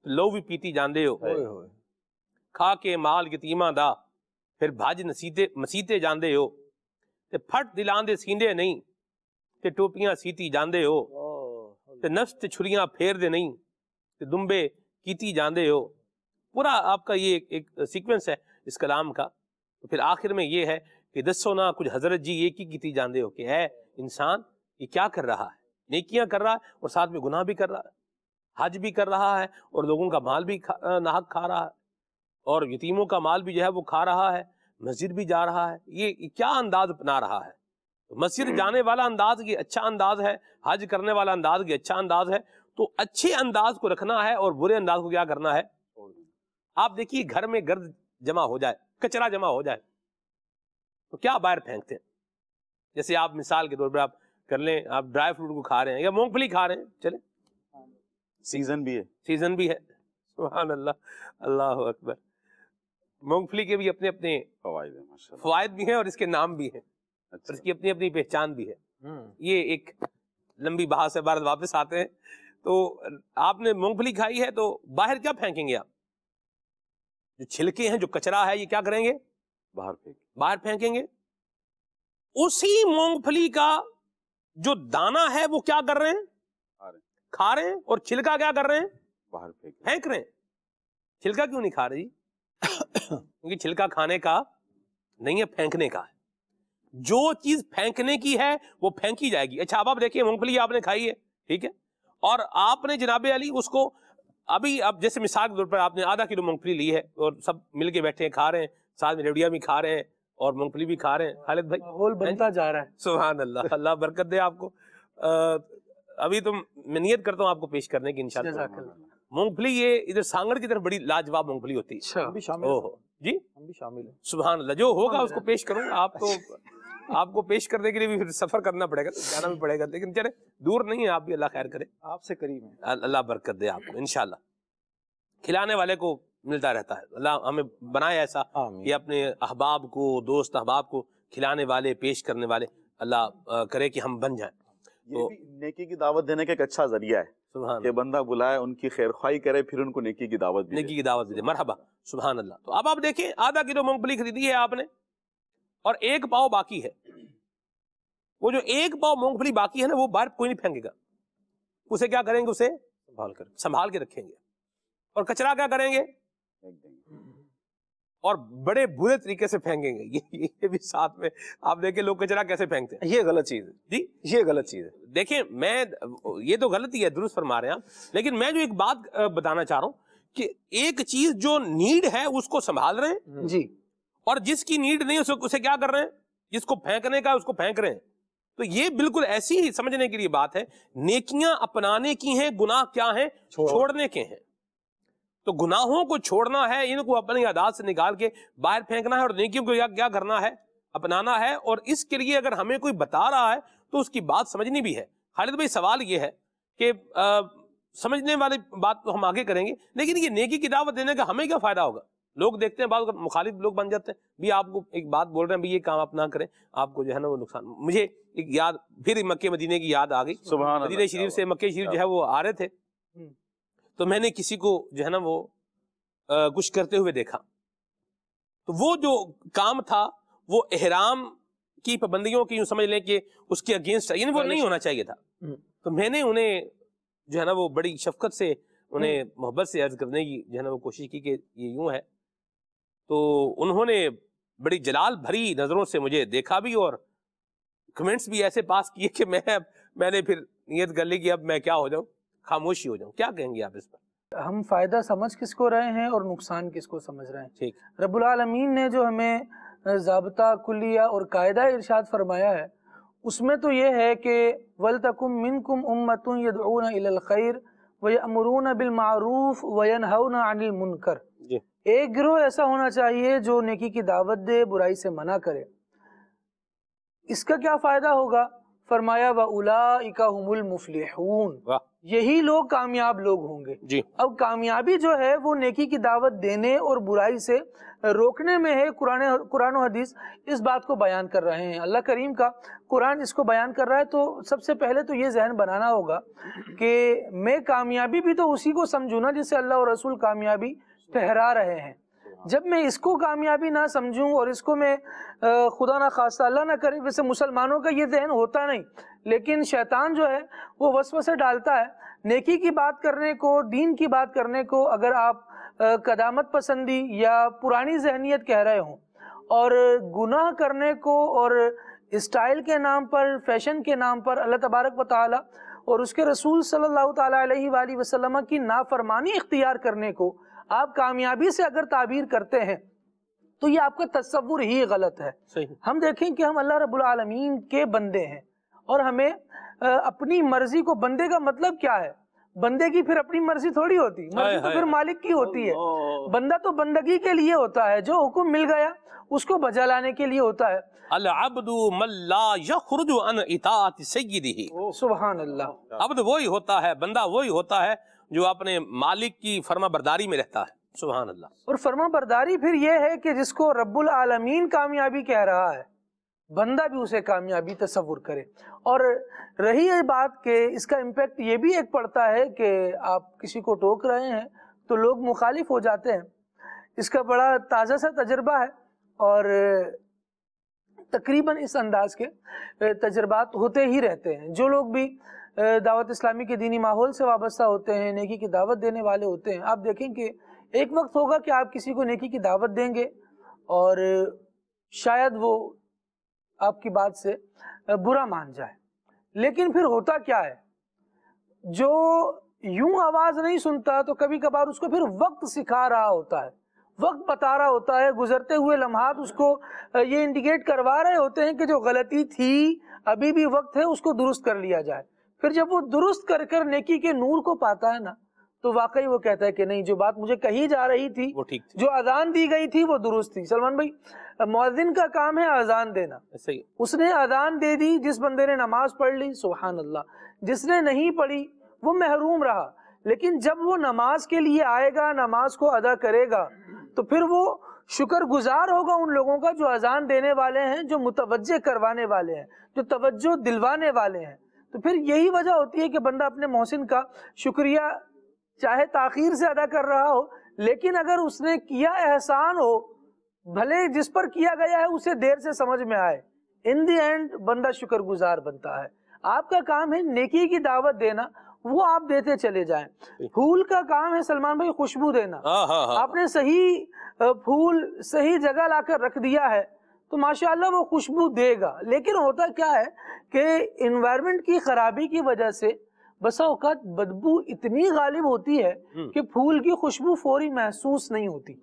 لو بھی پیتی جاندے ہو، کھا کے مال یتیماں دا پھر بھج مسیتے جاندے ہو، تے پھٹ دلاندے سیندے نہیں تے ٹوپیاں سیتی جاندے ہو، تے نفس تے چھریاں پھیر دے نہیں تے دمبے کیتی جاندے ہو. پورا آپ کا یہ ایک سیکوینس ہے اس کلام کا. تو پھر آخر میں یہ ہے کہ دسو نا کچھ حضرت جی یہ کیتی جاندے ہو، کہ اے انسان یہ کیا کر رہا ہے، نیکیاں کر رہا ہے اور ساتھ میں گناہ بھی کر رہا ہے، حج بھی کر رہا ہے اور لوگوں کا مال بھی ناحق کھا رہا ہے، اور یتیموں کا مال بھی جو ہے وہ کھا رہا ہے، مسجد بھی جا رہا ہے. یہ کیا انداز اپنا رہا ہے؟ مسجد جانے والا انداز یہ اچھا انداز ہے، حج کرنے والا انداز یہ اچھا انداز ہے. تو اچھے انداز کو رکھنا ہے اور برے انداز کو کیا کرنا ہے. آپ دیکھیے گھر میں گرد جمع ہو جائے، کچرا جمع ہو جائے تو کیا باہر پھینکتے ہیں. جیسے آپ مثال کے طور پر آپ کر لیں، آپ ڈرائی فروٹ کو کھا رہے ہیں یا مونگ پھلی کھا رہے ہیں، چلے سیزن بھی ہے، سیزن بھی ہے، سبحان اللہ، اللہ اکبر. مونگ پھلی کے بھی اپنے اپنے فوائد بھی ہیں اور اس کے نام بھی ہیں، اور اس کی اپنی اپنی پہچان بھی ہے. یہ ایک لمبی بحث ہے، بھارت واپس آتے ہیں. تو آپ نے مونگ پھلی کھائی ہے تو باہر کیا پھینکیں گے آپ؟ جو چھلکے ہیں، جو کچرا ہے، یہ کیا کریں گے؟ باہر پھینکیں گے. اسی مونگ پھلی کا جو دانا ہے وہ کیا کر رہے ہیں؟ کھا رہے ہیں. اور چھلکا کیا کر رہے ہیں؟ باہر پھینک رہے ہیں. چھلکا کیوں نہیں کھا رہے جی؟ کیونکہ چھلکا کھانے کا نہیں ہے، پھینکنے کا ہے. جو چیز پھینکنے کی ہے وہ پھینکی جائے گی. اچھا اب آپ دیکھیں، مونگ پھلی آپ نے کھائی ہے، ٹھیک ہے، اور آپ نے جناب علی اس کو ابھی اب جیسے مثال کے طور پر آپ نے آدھا کلو مونگ پھلی لی ہے اور سب مل کے بیٹھے ہیں، کھا رہے ہیں، ساتھ میں ریوڑیاں بھی کھا رہے ہیں اور مونگ پھلی بھی کھا رہے ہیں. خالد بھائی ماحول بنتا جا رہا ہے. سبحان اللہ، اللہ برکت دے آپ کو. ابھی تو میں نیت کرتا ہوں آپ کو پیش کرنے کی انشاءاللہ. مونگ پھلی یہ ادھر سانگڑ کی طرف بڑی لاجواب مونگ پھلی ہوتی ہے. ہم بھی شامل اوہ جی، ہم بھی شامل ہیں. سبحان اللہ، جو ہوگا اس کو پیش کروں گا. آپ تو آپ کو پیش کرنے کے لیے بھی پھر سفر کرنا پڑے گا، جانا بھی پڑے گا، لیکن چلے دور نہیں ہے، آپ بھی اللہ خیر کرے، آپ سے قریب ہیں. اللہ برکت دے آپ کو انشاءاللہ. کھلانے والے کو ملتا رہتا ہے. اللہ ہمیں بنائے ایسا کہ اپنے احباب کو، دوست احباب کو کھلانے والے، پیش کرنے والے اللہ کرے کہ ہم بن جائیں. یہ بھی نیکی کی دعوت دینے کا ایک اچھا ذریعہ ہے کہ بندہ بلائے، ان کی خیر خواہی کرے، پھر ان کو نیکی کی دعوت بھی دے. نیکی کی دعوت بھی دے. مرحبا، سبحان اللہ. تو اب آپ دیکھیں، آدھا کلو مونگ پھلی خریدی ہے آپ نے اور ایک پاؤ باقی ہے. وہ جو ایک پاؤ مونگ پھلی باقی ہے نا، وہ باہر کوئی نہیں پھینکے گا. اسے کیا کریں گے؟ اسے سنبھال کے رکھیں گے. اور کچرا کیا کریں گے؟ اور بڑے برے طریقے سے پھینکیں گے. یہ بھی ساتھ میں آپ دیکھیں لوگ کچرا کیسے پھینکتے ہیں. یہ غلط چیز ہے جی، یہ غلط چیز ہے. دیکھیں میں یہ تو غلط ہی ہے، درست فرما رہے ہیں آپ، لیکن میں جو ایک بات بتانا چاہ رہا ہوں کہ ایک چیز جو نیڈ ہے اس کو سنبھال رہے ہیں جی، اور جس کی نیڈ نہیں اسے کیا کر رہے ہیں؟ جس کو پھینکنے کا اس کو پھینک رہے ہیں. تو یہ بالکل ایسی ہی سمجھنے کے لیے بات ہے. نیکیاں اپنانے کی ہیں، گناہ کیا ہیں؟ چھوڑنے کے ہیں. تو گناہوں کو چھوڑنا ہے، ان کو اپنی عادات سے نکال کے باہر پھینکنا ہے، اور نیکیوں کو کیا کرنا ہے؟ اپنانا ہے. اور اس کے لیے اگر ہمیں کوئی بتا رہا ہے تو اس کی بات سمجھنی بھی ہے. خالد بھائی سوال یہ ہے کہ سمجھنے والی بات تو ہم آگے کریں گے، لیکن یہ نیکی کی دعوت دینے کا ہمیں کیا فائدہ ہوگا؟ لوگ دیکھتے ہیں بعض مخالف لوگ بن جاتے ہیں، بھی آپ کو ایک بات بول رہے ہیں، بھی یہ کام آپ نہ کریں، آپ کو جو ہے نا وہ نقصان. مجھے ایک یاد پھر مکے مدینے کی یاد آ گئی. مدینے شریف سے مکے شریف جو ہے وہ آ رہے تھے، تو میں نے کسی کو جو ہے نا وہ کچھ کرتے ہوئے دیکھا. تو وہ جو کام تھا وہ احرام کی پابندیوں کی، یوں سمجھ لیں کہ اس کے اگینسٹ، یعنی وہ نہیں ہونا چاہیے تھا. تو میں نے انہیں جو ہے نا وہ بڑی شفقت سے انہیں محبت سے عرض کرنے کی جو ہے نا وہ کوشش کی کہ یہ یوں ہے، تو انہوں نے بڑی جلال بھری نظروں سے مجھے دیکھا بھی اور کمنٹس بھی ایسے پاس کیے کہ میں نے پھر نیت کر لی کہ اب میں کیا ہو جاؤں، خاموشی ہو جاؤں. کیا کہیں گے آپ اس پر؟ ہم فائدہ سمجھ کس کو رہے ہیں اور نقصان کس کو سمجھ رہے ہیں. ٹھیک. رب العالمین نے جو ہمیں ضابطہ کلیہ اور قاعدہ ارشاد فرمایا ہے اس میں تو یہ ہے کہ وَلْتَكُمْ مِنْكُمْ أُمَّةٌ يَدْعُونَ إِلَى الْخَيْرِ وَيَأْمُرُونَ بِالْمَعْرُوفِ وَيَنْهَوْنَ عَنِ الْمُنْكَرِ. جی. ایک گروہ ایسا ہونا چاہیے جو نیکی کی دعوت دے، برائی سے منع کرے. اس کا کیا فائدہ ہوگا؟ فرمایا وَأُولَئِكَ هُمُ الْمُفْلِحُونَ، یہی لوگ کامیاب لوگ ہوں گے. جی. اب کامیابی جو ہے وہ نیکی کی دعوت دینے اور برائی سے روکنے میں ہے. قرآن و حدیث اس بات کو بیان کر رہے ہیں، اللہ کریم کا قرآن اس کو بیان کر رہا ہے. تو سب سے پہلے تو یہ ذہن بنانا ہوگا کہ میں کامیابی بھی تو اسی کو سمجھوں نا جسے اللہ اور رسول کامیابی ٹھہرا رہے ہیں. جب میں اس کو کامیابی نہ سمجھوں اور اس کو میں خدا نہ خواستہ اللہ نہ کرے، ویسے مسلمانوں کا یہ ذہن ہوتا نہیں، لیکن شیطان جو ہے وہ وسوسے ڈالتا ہے. نیکی کی بات کرنے کو، دین کی بات کرنے کو اگر آپ قدامت پسندی یا پرانی ذہنیت کہہ رہے ہوں، اور گناہ کرنے کو اور اسٹائل کے نام پر، فیشن کے نام پر اللہ تبارک و تعالی اور اس کے رسول صلی اللہ تعالی علیہ وآلہ وسلم کی نافرمانی اختیار کرنے کو آپ کامیابی سے اگر تعبیر کرتے ہیں تو یہ آپ کا تصور ہی غلط ہے. صحیح. ہم دیکھیں کہ ہم اللہ رب العالمین کے بندے ہیں اور ہمیں اپنی مرضی کو، بندے کا مطلب کیا ہے؟ بندے کی پھر اپنی مرضی تھوڑی ہوتی، مرضی تو پھر مالک کی ہوتی ہے. بندہ تو بندگی کے لیے ہوتا ہے، جو حکم مل گیا اس کو بجا لانے کے لیے ہوتا ہے. العبد من لا یخرج عن اطاعت سیدہ. سبحان اللہ. عبد وہی ہوتا ہے، بندہ وہی ہوتا ہے جو اپنے مالک کی فرما برداری میں رہتا ہے. سبحان اللہ. اور فرما برداری پھر یہ ہے کہ جس کو رب العالمین کامیابی کہہ رہا ہے، بندہ بھی اسے کامیابی تصور کرے. اور رہی یہ بات کہ اس کا امپیکٹ یہ بھی ایک پڑتا ہے کہ آپ کسی کو ٹوک رہے ہیں تو لوگ مخالف ہو جاتے ہیں. اس کا بڑا تازہ سا تجربہ ہے اور تقریباً اس انداز کے تجربات ہوتے ہی رہتے ہیں. جو لوگ بھی دعوت اسلامی کے دینی ماحول سے وابستہ ہوتے ہیں، نیکی کی دعوت دینے والے ہوتے ہیں، آپ دیکھیں کہ ایک وقت ہوگا کہ آپ کسی کو نیکی کی دعوت دیں گے اور شاید وہ آپ کی بات سے برا مان جائے، لیکن پھر ہوتا کیا ہے، جو یوں آواز نہیں سنتا تو کبھی کبھار اس کو پھر وقت سکھا رہا ہوتا ہے، وقت بتا رہا ہوتا ہے، گزرتے ہوئے لمحات اس کو یہ انڈیکیٹ کروا رہے ہوتے ہیں کہ جو غلطی تھی ابھی بھی وقت ہے اس کو درست کر لیا جائے. پھر جب وہ درست کر کر نیکی کے نور کو پاتا ہے نا تو واقعی وہ کہتا ہے کہ نہیں، جو بات مجھے کہی جا رہی تھی، وہ ٹھیک تھی، جو اذان دی گئی تھی وہ درست تھی. سلمان بھائی، مؤذن کا کام ہے اذان دینا، صحیح. اس نے اذان دے دی، جس بندے نے نماز پڑھ لی سبحان اللہ، جس نے نہیں پڑھی وہ محروم رہا. لیکن جب وہ نماز کے لیے آئے گا، نماز کو ادا کرے گا، تو پھر وہ شکر گزار ہوگا ان لوگوں کا جو اذان دینے والے ہیں، جو متوجہ کروانے والے ہیں، جو توجہ دلوانے والے ہیں. تو پھر یہی وجہ ہوتی ہے کہ بندہ اپنے محسن کا شکریہ چاہے تاخیر سے ادا کر رہا ہو، لیکن اگر اس نے کیا احسان ہو، بھلے جس پر کیا گیا ہے اسے دیر سے سمجھ میں آئے، ان دی اینڈ بندہ شکر گزار بنتا ہے. آپ کا کام ہے نیکی کی دعوت دینا، وہ آپ دیتے چلے جائیں. پھول کا کام ہے سلمان بھائی خوشبو دینا. آپ نے صحیح پھول صحیح جگہ لا کر رکھ دیا ہے تو ماشاءاللہ وہ خوشبو دے گا. لیکن ہوتا کیا ہے کہ انوائرمنٹ کی خرابی کی وجہ سے بسا اوقات بدبو اتنی غالب ہوتی ہے کہ پھول کی خوشبو فوری محسوس نہیں ہوتی،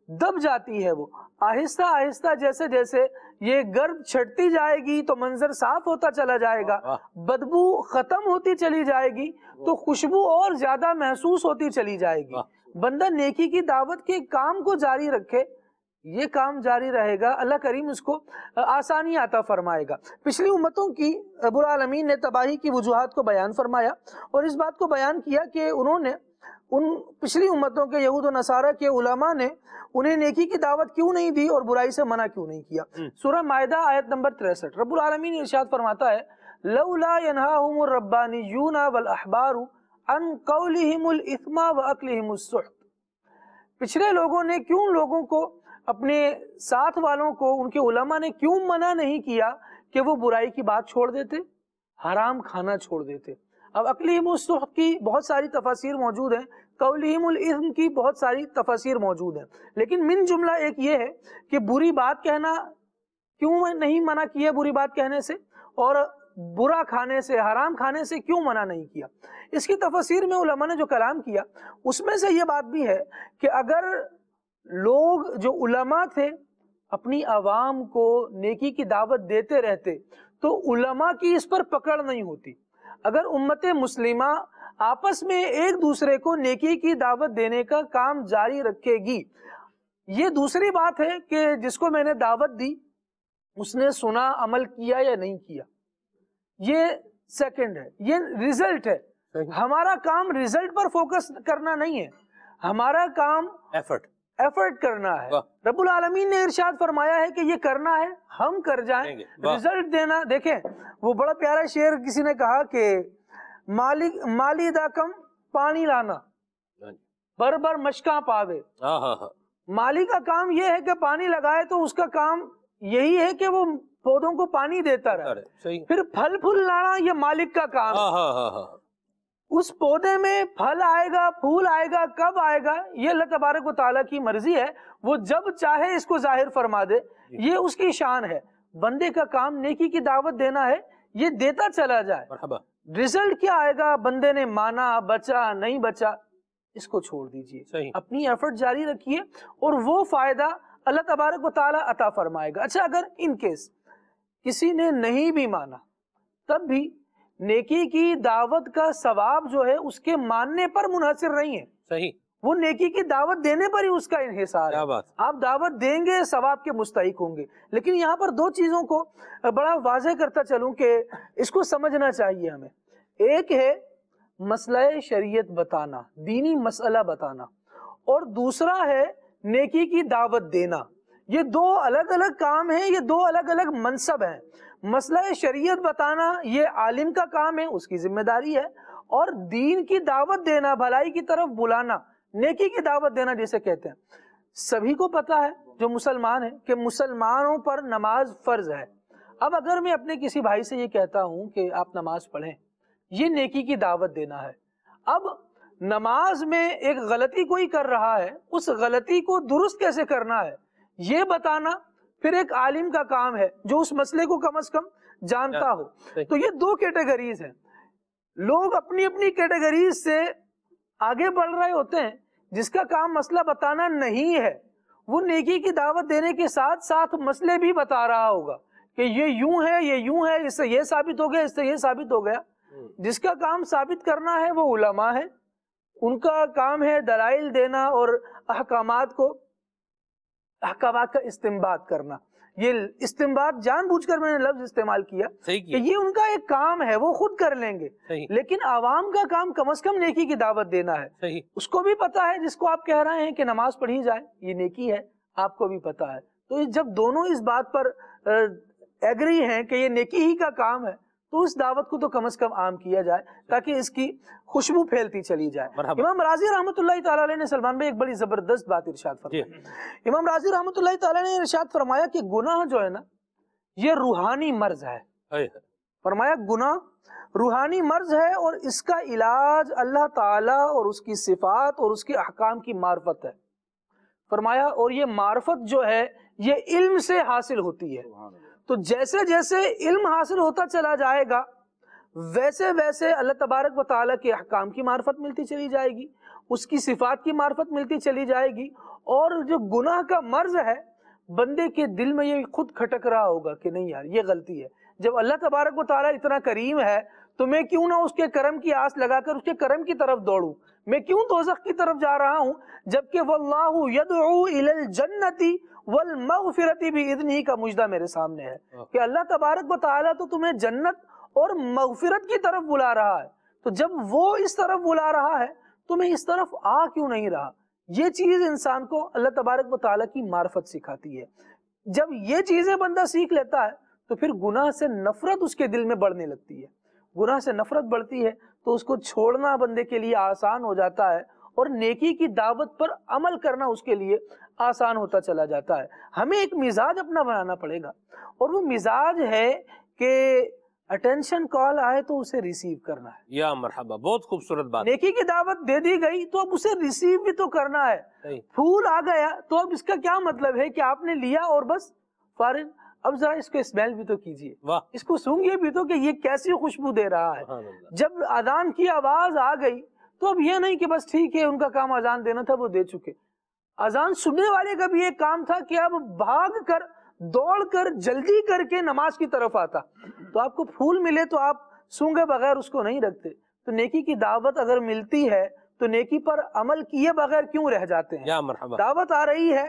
دب جاتی ہے. وہ آہستہ آہستہ جیسے جیسے یہ گرد چھٹتی جائے گی تو منظر صاف ہوتا چلا جائے گا، بدبو ختم ہوتی چلی جائے گی تو خوشبو اور زیادہ محسوس ہوتی چلی جائے گی. بندہ نیکی کی دعوت کے کام کو جاری رکھے، یہ کام جاری رہے گا، اللہ کریم اس کو آسانی عطا فرمائے گا. پچھلی امتوں کی رب العالمین نے تباہی کی وجوہات کو بیان فرمایا اور اس بات کو بیان کیا کہ انہوں نے ان پچھلی امتوں کے یہود و نصارہ کے علماء نے انہیں نیکی کی دعوت کیوں نہیں دی اور برائی سے منع کیوں نہیں کیا. سورہ مائدہ آیت نمبر 63 رب العالمین ارشاد فرماتا ہے لولا ينهاهم الربانیون والاحبار عن قولهم الاثم واکلهم السحت. پچھلے لوگوں نے کیوں لوگوں کو، اپنے ساتھ والوں کو، ان کے علماء نے کیوں منع نہیں کیا کہ وہ برائی کی بات چھوڑ دیتے، حرام کھانا چھوڑ دیتے. اب اکلہم السحت کی بہت ساری تفاسیر موجود ہیں، قولہم الاثم کی بہت ساری تفاسیر موجود ہیں، لیکن من جملہ ایک یہ ہے کہ بری بات کہنا کیوں نہیں منع کیا، بری بات کہنے سے، اور برا کھانے سے، حرام کھانے سے کیوں منع نہیں کیا. اس کی تفسیر میں علماء نے جو کلام کیا اس میں سے یہ بات بھی ہے کہ اگر لوگ جو علماء تھے اپنی عوام کو نیکی کی دعوت دیتے رہتے تو علماء کی اس پر پکڑ نہیں ہوتی. اگر امت مسلمہ آپس میں ایک دوسرے کو نیکی کی دعوت دینے کا کام جاری رکھے گی. یہ دوسری بات ہے کہ جس کو میں نے دعوت دی اس نے سنا، عمل کیا یا نہیں کیا، یہ سیکنڈ ہے، یہ ریزلٹ ہے. ہمارا کام ریزلٹ پر فوکس کرنا نہیں ہے، ہمارا کام ایفرٹ کرنا ہے. رب العالمین نے ارشاد فرمایا ہے کہ یہ کرنا ہے، ہم کر جائیں، ریزلٹ دینا. دیکھیں وہ بڑا پیارا شعر کسی نے کہا کہ مالی دا کم پانی لانا بر بر مشکاں پاوے. مالی کا کام یہ ہے کہ پانی لگائے تو اس کا کام یہی ہے کہ وہ پودوں کو پانی دیتا رہے. پھر پھل پھول لانا یہ مالک کا کام ہے. اس پودے میں پھل آئے گا، پھول آئے گا، کب آئے گا یہ اللہ تبارک و تعالیٰ کی مرضی ہے. وہ جب چاہے اس کو ظاہر فرما دے، یہ اس کی شان ہے. بندے کا کام نیکی کی دعوت دینا ہے، یہ دیتا چلا جائے. رزلٹ کیا آئے گا، بندے نے مانا، بچا نہیں بچا، اس کو چھوڑ دیجئے. اپنی ایفرٹ جاری رکھیے اور وہ فائدہ اللہ تبارک و تعالیٰ عطا فرمائے گا. اچھا اگر ان کیس کسی نے نہیں بھی مانا تب بھی نیکی کی دعوت کا ثواب جو ہے اس کے ماننے پر منحصر نہیں ہے. صحیح، وہ نیکی کی دعوت دینے پر ہی اس کا انحصار ہے. آپ دعوت دیں گے ثواب کے مستحق ہوں گے. لیکن یہاں پر دو چیزوں کو بڑا واضح کرتا چلوں کہ اس کو سمجھنا چاہیے ہمیں. ایک ہے مسئلہ شریعت بتانا، دینی مسئلہ بتانا، اور دوسرا ہے نیکی کی دعوت دینا. یہ دو الگ الگ کام ہیں، یہ دو الگ الگ منصب ہیں. مسئلہ شریعت بتانا یہ عالم کا کام ہے، اس کی ذمہ داری ہے، اور دین کی دعوت دینا، بھلائی کی طرف بلانا، نیکی کی دعوت دینا جسے کہتے ہیں. سبھی کو پتا ہے جو مسلمان ہیں کہ مسلمانوں پر نماز فرض ہے. اب اگر میں اپنے کسی بھائی سے یہ کہتا ہوں کہ آپ نماز پڑھیں، یہ نیکی کی دعوت دینا ہے. اب نماز میں ایک غلطی کوئی کر رہا ہے، اس غلطی کو درست کیسے کرنا ہے یہ بتانا پھر ایک عالم کا کام ہے جو اس مسئلے کو کم از کم جانتا ہو. تو یہ دو کیٹیگریز ہیں. لوگ اپنی اپنی کیٹیگریز سے آگے بڑھ رہے ہوتے ہیں. جس کا کام مسئلہ بتانا نہیں ہے وہ نیکی کی دعوت دینے کے ساتھ ساتھ مسئلے بھی بتا رہا ہوگا کہ یہ یوں ہے، یہ یوں ہے، اس سے یہ ثابت ہو گیا، اس سے یہ ثابت ہو گیا. جس کا کام ثابت کرنا ہے وہ علماء ہے، ان کا کام ہے دلائل دینا اور احکامات کا استنباط کرنا. یہ استنباط جان بوجھ کر میں نے لفظ استعمال کیا کہ یہ ان کا ایک کام ہے، وہ خود کر لیں گے. لیکن عوام کا کام کم از کم نیکی کی دعوت دینا ہے. اس کو بھی پتا ہے جس کو آپ کہہ رہے ہیں کہ نماز پڑھی جائے یہ نیکی ہے، آپ کو بھی پتا ہے. تو جب دونوں اس بات پر ایگری ہیں کہ یہ نیکی ہی کا کام ہے تو اس دعوت کو تو کم از کم عام کیا جائے تاکہ اس کی خوشبو پھیلتی چلی جائے. امام راضی رحمۃ اللہ تعالیٰ علیہ نے سلمان بھائی ایک بڑی زبردست بات ارشاد فرمائی. امام راضی رحمۃ اللہ تعالیٰ نے ارشاد فرمایا کہ گناہ جو ہے نا یہ روحانی مرض ہے. فرمایا گناہ روحانی مرض ہے اور اس کا علاج اللہ تعالیٰ اور اس کی صفات اور اس کے احکام کی معرفت ہے. فرمایا اور یہ معرفت جو ہے یہ علم سے حاصل ہوتی ہے. تو جیسے جیسے علم حاصل ہوتا چلا جائے گا ویسے ویسے اللہ تبارک و تعالیٰ کے احکام کی معرفت ملتی چلی جائے گی، اس کی صفات کی معرفت ملتی چلی جائے گی. اور جو گناہ کا مرض ہے بندے کے دل میں یہ خود کھٹک رہا ہوگا کہ نہیں یار یہ غلطی ہے. جب اللہ تبارک و تعالیٰ اتنا کریم ہے تو میں کیوں نہ اس کے کرم کی آس لگا کر اس کے کرم کی طرف دوڑوں. میں کیوں دوزخ کی طرف جا رہا ہوں جبکہ واللہ یدعو الی الجنت والمغفرت باذنہ کا مجدہ میرے سامنے ہے کہ اللہ تبارک و تعالیٰ تو تمہیں جنت اور مغفرت کی طرف بلا رہا ہے. تو جب وہ اس طرف بلا رہا ہے تو میں اس طرف آ کیوں نہیں رہا. یہ چیز انسان کو اللہ تبارک و تعالیٰ کی معرفت سکھاتی ہے. جب یہ چیزیں بندہ سیکھ لیتا ہے تو پھر گناہ سے نفرت اس کے دل میں بڑھنے لگتی ہے. گناہ سے نفرت بڑھتی ہے تو اس کو چھوڑنا بندے کے لیے آسان ہو جاتا ہے اور نیکی کی دعوت پر عمل کرنا اس کے لیے آسان ہوتا چلا جاتا ہے. ہمیں ایک مزاج اپنا بنانا پڑے گا اور وہ مزاج ہے کہ اٹینشن کال آئے تو اسے ریسیو کرنا ہے. یا مرحبا، بہت خوبصورت بات. نیکی کی دعوت دے دی گئی تو اب اسے ریسیو بھی تو کرنا ہے. پھول آ گیا تو اب اس کا کیا مطلب ہے کہ آپ نے لیا اور بس فارغ؟ اب ذرا اس کو اسمیل بھی تو کیجئے، اس کو سونگھیے بھی تو کہ یہ کیسی خوشبو دے رہا ہے. جب اذان کی آواز آ گئی تو اب یہ نہیں کہ بس ٹھیک ہے ان کا کام اذان دینا تھا وہ دے چکے. اذان سننے والے کا بھی ایک کام تھا کہ اب بھاگ کر دوڑ کر جلدی کر کے نماز کی طرف آتا. تو آپ کو پھول ملے تو آپ سونگے بغیر اس کو نہیں رکھتے. تو نیکی کی دعوت اگر ملتی ہے تو نیکی پر عمل کیے بغیر کیوں رہ جاتے ہیں؟ یا مرحبا. دعوت آ رہی ہے،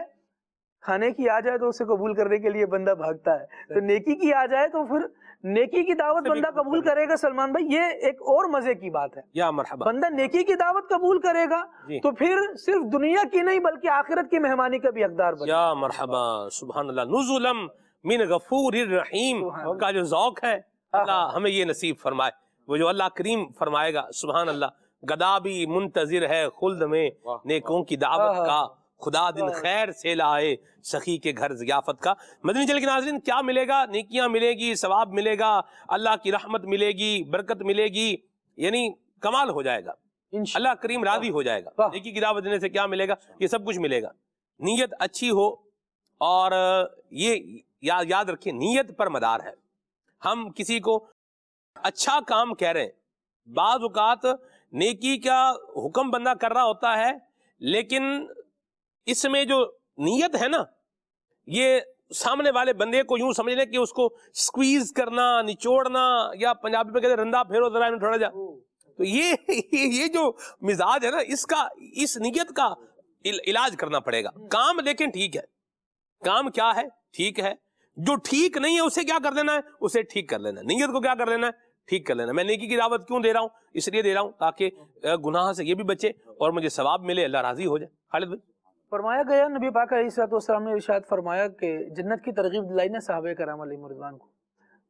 کھانے کی آ جائے تو اسے قبول کرنے کے لیے بندہ بھاگتا ہے، تو نیکی کی آ جائے تو پھر نیکی کی دعوت بندہ قبول کرے گا. سلمان بھائی یہ ایک اور مزے کی بات ہے. یا مرحبا. بندہ نیکی کی دعوت قبول کرے گا تو پھر صرف دنیا کی نہیں بلکہ آخرت کی مہمانی کا بھی حقدار بنے. یا مرحبا، سبحان اللہ. نزلم من غفور الرحیم کا جو ذوق ہے اللہ ہمیں یہ نصیب فرمائے. وہ جو اللہ کریم فرمائے گا، سبحان اللہ. گدا بھی منتظر ہے خلد میں نیکوں کی دعوت کا، خدا دن خیر سے لائے سخی کے گھر ضیافت کا. مدنی چینل کے ناظرین، کیا ملے گا؟ نیکیاں ملے گی، ثواب ملے گا، اللہ کی رحمت ملے گی، برکت ملے گی، یعنی کمال ہو جائے گا، اللہ کریم راضی ہو جائے گا. نیکی کی دعوت دینے سے کیا ملے گا؟ یہ سب کچھ ملے گا. نیت اچھی ہو، اور یہ یاد رکھیں نیت پر مدار ہے. ہم کسی کو اچھا کام کہہ رہے ہیں، بعض اوقات نیکی کا حکم بندہ کر رہا ہوتا ہے لیکن اس میں جو نیت ہے نا، یہ سامنے والے بندے کو یوں سمجھ لیں کہ اس کو سکویز کرنا، نچوڑنا، یا پنجابی میں کہتے ہیں رندا پھیرو ذرا تھوڑا جا. تو یہ جو مزاج ہے نا، اس نیت کا علاج کرنا پڑے گا. کام لیکن ٹھیک ہے، کام کیا ہے؟ ٹھیک ہے. جو ٹھیک نہیں ہے اسے کیا کر دینا ہے؟ اسے ٹھیک کر لینا ہے. نیت کو کیا کر لینا ہے؟ ٹھیک کر لینا. میں نیکی کی دعوت کیوں دے رہا ہوں؟ اس لیے دے رہا ہوں تاکہ گناہ سے یہ بھی بچے اور مجھے ثواب ملے، اللہ راضی ہو جائے. خالد بھائی. فرمایا گیا، نبی پاک علیہ الصلوۃ والسلام نے ارشاد فرمایا کہ جنت کی ترغیب دلائی نا صحابہ کرام علیہم رضوان کو،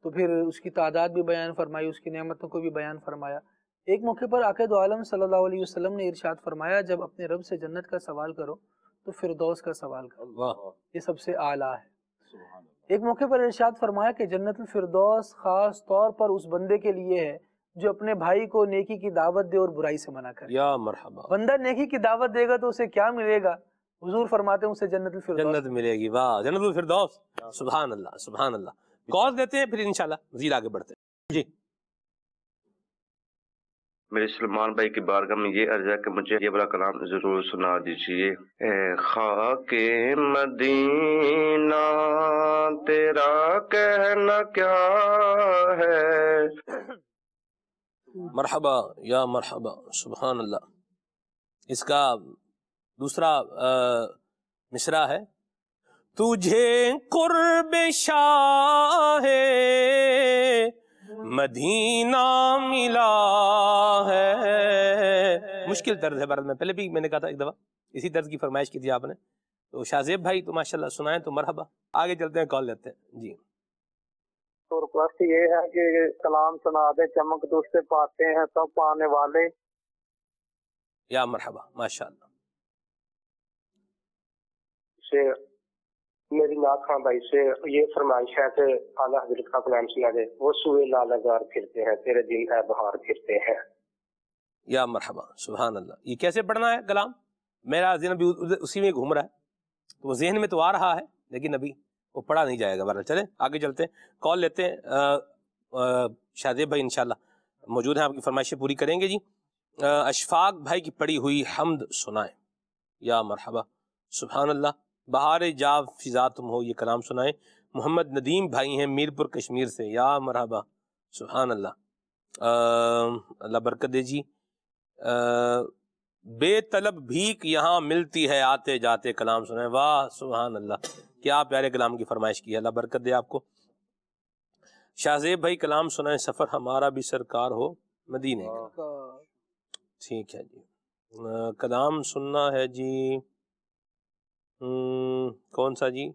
تو پھر اس کی تعداد بھی بیان فرمائی، اس کی نعمتوں کو بھی بیان فرمایا. ایک موقع پر آقا دو عالم صلی اللہ علیہ وسلم نے ارشاد فرمایا جب اپنے رب سے جنت کا سوال کرو تو فردوس کا سوال کرو، یہ سب سے اعلیٰ ہے. ایک موقع پر ارشاد فرمایا کہ جنت الفردوس خاص طور پر اس بندے کے لیے ہے جو اپنے بھائی کو نیکی کی دعوت دے اور برائی سے منع کرے. یا مرحبا. بندہ نیکی کی دعوت دے گا تو اسے کیا ملے گا؟ حضور فرماتے ہیں اسے جنت الفردوس، جنت ملے گی. واہ، جنت الفردوس. سبحان اللہ، سبحان اللہ. کال دیتے ہیں پھر انشاءاللہ مزید آگے بڑھتے ہیں. جی. میرے سلمان بھائی کی بارگاہ میں یہ عرض ہے کہ مجھے یہ بڑا کلام ضرور سنا دیجئے. اے خاک مدینہ تیرا کہنا کیا ہے. مرحبا یا مرحبا، سبحان اللہ. اس کا دوسرا مصرع ہے، تجھے قرب شاہ مدینہ ملا ہے. مشکل طرز ہے بھارت میں، پہلے بھی میں نے کہا تھا ایک دفعہ اسی طرز کی فرمائش کی تھی آپ نے. تو شاہ زیب بھائی تو ماشاءاللہ سنائیں تو مرحبا. آگے چلتے ہیں، کال لیتے ہیں. جی. تو ریکویسٹ یہ ہے کہ کلام سنا دے، چمک تو اس سے پاتے ہیں سب پانے والے. یا مرحبا، ماشاءاللہ. سے میری نعت خان بھائی سے یہ فرمائش ہے کہ اعلیٰ حضرت کا کلام سنا دے. وہ سوئے لالہزار پھرتے ہیں، تیرے دن اے بہار پھرتے ہیں. یا مرحبا، سبحان اللہ. یہ کیسے پڑھنا ہے کلام؟ میرا ذہن بھی اسی میں گھوم رہا ہے، تو وہ ذہن میں تو آ رہا ہے لیکن ابھی وہ پڑھا نہیں جائے گا. بہرحال چلیں آگے چلتے ہیں، کال لیتے ہیں. شادیب بھائی انشاءاللہ موجود ہیں، آپ کی فرمائشیں پوری کریں گے. جی. اشفاق بھائی کی پڑھی ہوئی حمد سنائیں. یا مرحبا، سبحان اللہ. بہار جاو فضا تم ہو، یہ کلام سنائیں. محمد ندیم بھائی ہیں میرپور کشمیر سے. یا مرحبا، سبحان اللہ. اللہ برکت دے. جی. بے طلب بھیک یہاں ملتی ہے، آتے جاتے کلام سنائیں. واہ سبحان اللہ، کیا پیارے کلام کی فرمائش کی ہے. اللہ برکت دے آپ کو. شاہ زیب بھائی کلام سنائیں، سفر ہمارا بھی سرکار ہو مدینے کا. ٹھیک ہے جی. کلام سننا ہے جی. کون سا جی؟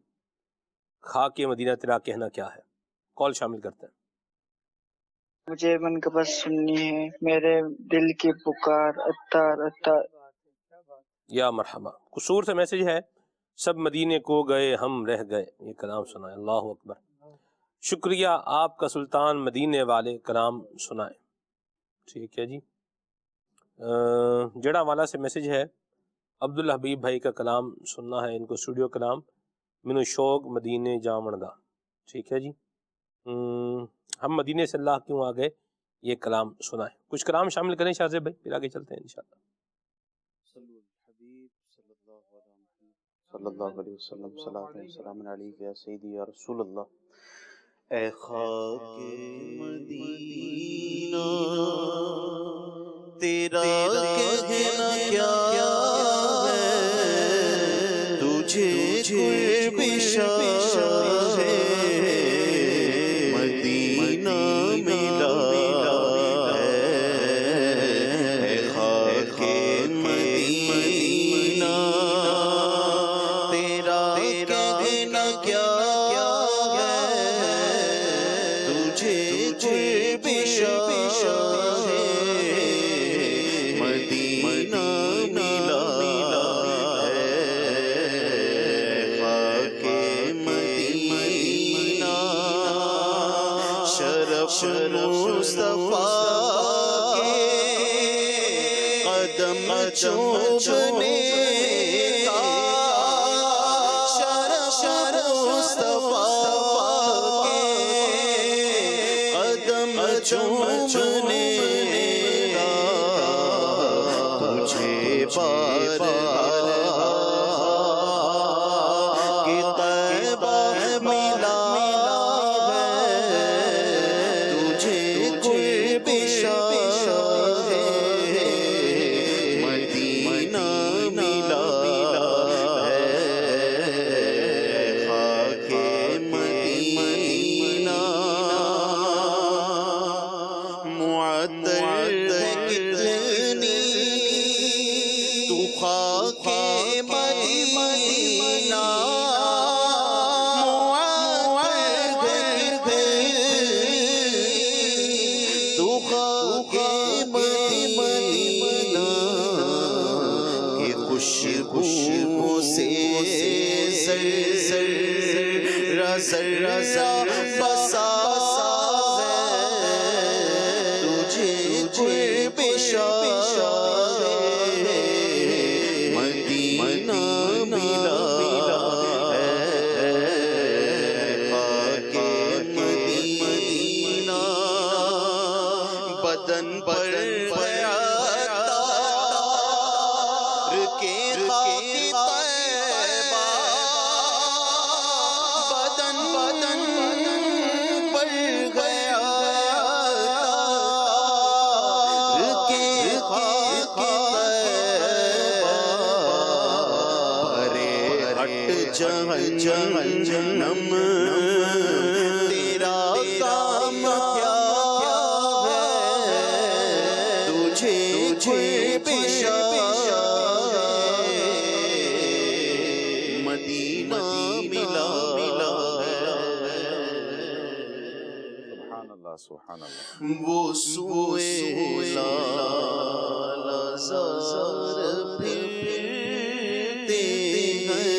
خاک مدینہ تیرا کہنا کیا ہے. کال شامل کرتے ہیں. مجھے منقبت سننی ہے، میرے دل کی پکار اتار اتار. یا مرحبا. قصور سے میسج ہے، سب مدینے کو گئے ہم رہ گئے، یہ کلام سنا ہے. اللہ اکبر. شکریہ، آپ کا سلطان مدینے والے کلام سنائیں۔ ٹھیک ہے جی، جڑا والا سے میسج ہے، عبدالحبیب بھائی کا کلام سننا ہے ان کو، اسٹوڈیو کلام منو شوق مدینے جامن دا۔ ٹھیک ہے جی، ہم مدینے سے اللہ کیوں آ گئے، یہ کلام سنائیں، کچھ کلام شامل کریں شاہ زیب بھائی، پھر آگے چلتے ہیں انشاءاللہ۔ صلی اللہ علیہ وسلم، صلاۃ و سلام علیک یا سیدی یا رسول اللہ۔ اے خاک مدینہ تیرا کہنا کیا ہے، تجھے قرب شاہ مدینہ ملا ہے۔ اے خاک مدینہ تیرا کہنا کیا ہے، تجھے قرب شاہ مدینہ ملا ہے۔ خاک مدینہ شرف مصطفیٰ کے قدم چومنے کا، شرف مصطفیٰ کے قدم چومنے کا، تجھے بارگاہ کی طیبہ ملا ہے، تجھے قرب شاہ مدینہ ملا ہے۔ خاک مدینہ معطر ہے کتنی تو خاک مدینہ، معطر ہے تو خاک مدینہ، کہ خوشبو سے ذرہ ذرہ بسا ہے، تجھے قرب شاہ مدینہ ملا ہے۔ خاک مدینہ بدن پر کے خاک طیبہ، بدن پر گیا کے خاک طیبہ، پرے ہٹ جہنم تیرا کام کیا ہے، تجھے قرب شاہ مدینہ ملا ہے۔ سبحان اللہ، سبحان اللہ۔ وہ سوئے لالا زار پھرتے ہیں،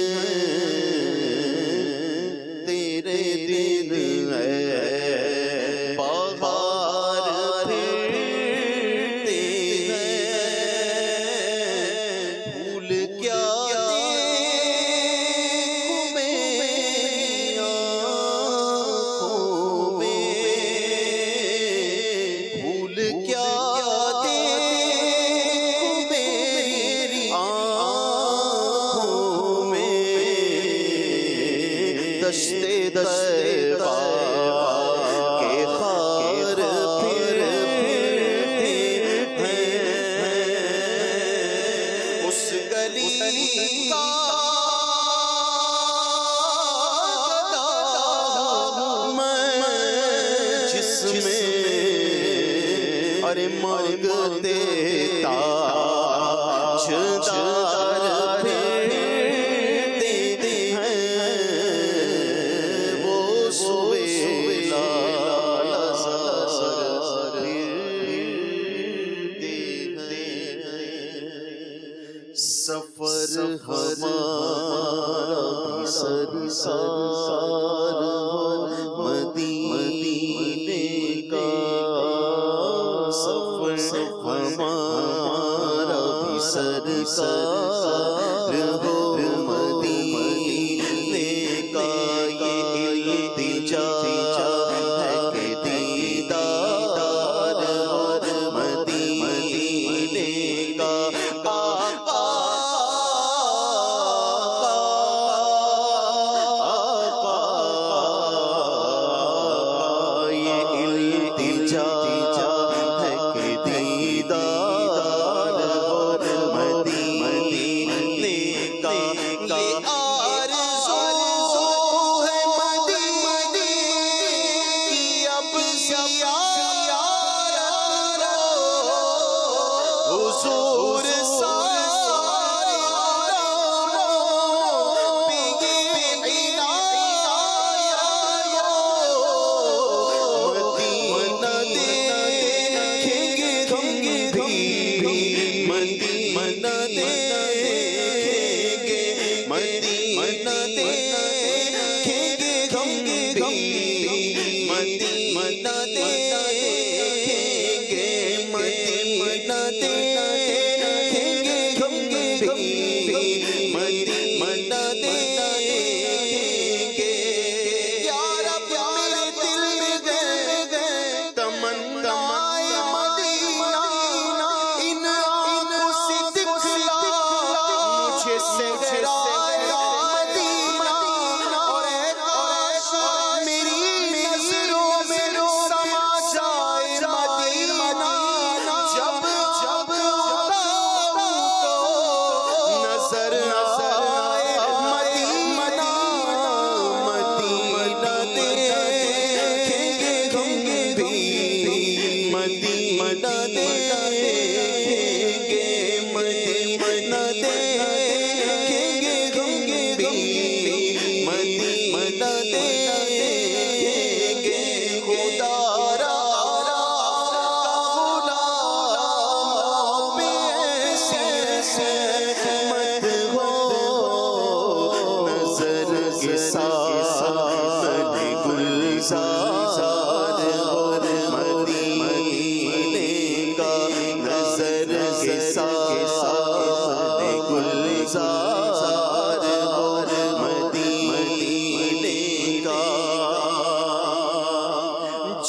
تیرے دن ہے بہار پھرتے ہیں، بھول کیا دشتے طیبہ کے خار پھرتے ہیں، اس گلی کا میں جس میں ارے مانگتے تاجدار پھرتے ہیں، وہ سوئے لالا زار پھرتے ہیں۔ سفر ہمارا بھی سرسار مدینہ سرکار ہو مدینے کا یہ التجا ہے کہ دیدار ہو مدینے کا آقا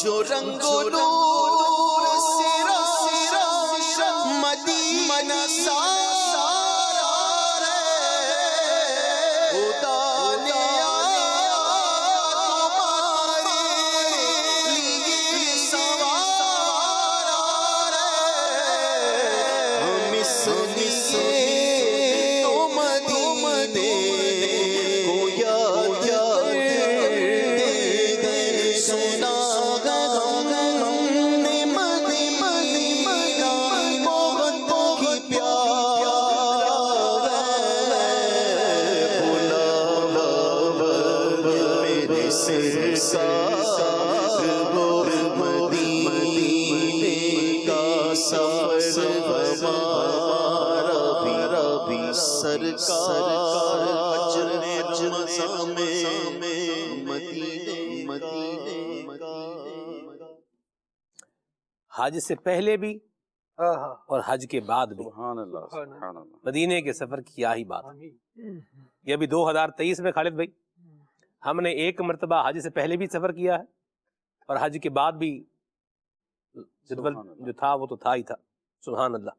جو رنگ و نور سرا مدینہ سارا خدا نے تمہارے لیے سوارا ہم اس لیے تو مدینے کو یاد سنا حج سے پہلے بھی اور حج کے بعد بھی مدینے کے سفر کی کیا ہی بات. یہ ابھی 2023 میں خالد بھائی ہم نے ایک مرتبہ حج سے پہلے بھی سفر کیا ہے اور حج کے بعد بھی جدول جو تھا وہ تو تھا ہی تھا. سبحان اللہ.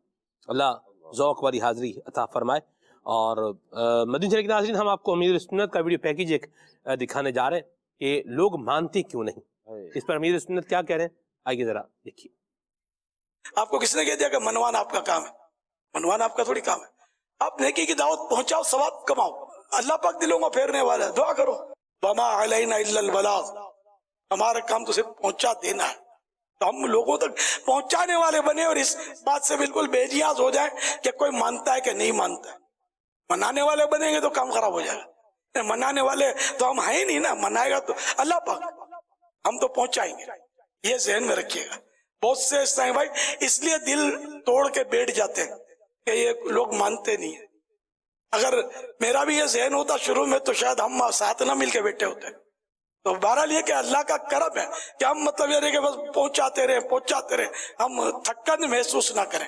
اللہ ذوق والی حاضری عطا فرمائے. اور مدینہ شریف کے ناظرین ہم آپ کو امیر سنت کا ویڈیو پیکیج ایک دکھانے جا رہے ہیں کہ لوگ مانتے کیوں نہیں. اس پر امیر سنت کیا کہہ رہے ہیں آئیے ذرا دیکھیے. آپ کو کس نے کہہ دیا کہ منوان آپ کا کام ہے؟ منوان آپ کا تھوڑی کام ہے. آپ نیکی کی دعوت پہنچاؤ، ثواب کماؤ. اللہ پاک دلوں کو پھیرنے والا ہے. دعا کرو وما علینا الا البلاغ. ہمارا کام تو صرف پہنچا دینا ہے. تو ہم لوگوں تک پہنچانے والے بنے اور اس بات سے بالکل بے نیاز ہو جائے کہ کوئی مانتا ہے کہ نہیں مانتا ہے. منانے والے بنیں گے تو کام خراب ہو جائے گا. منانے والے تو ہم ہیں نہیں نا. منائے گا تو اللہ پاک، ہم تو پہنچائیں گے. یہ ذہن میں رکھیے گا. بہت سے اس طرح بھائی اس لیے دل توڑ کے بیٹھ جاتے ہیں کہ یہ لوگ مانتے نہیں ہیں. اگر میرا بھی یہ ذہن ہوتا شروع میں تو شاید ہم ساتھ نہ مل کے بیٹھے ہوتے. تو بہرحال یہ کہ اللہ کا کرم ہے کہ ہم مطلب یہ رہے کہ بس پہنچاتے رہے ہم تھکن محسوس نہ کریں.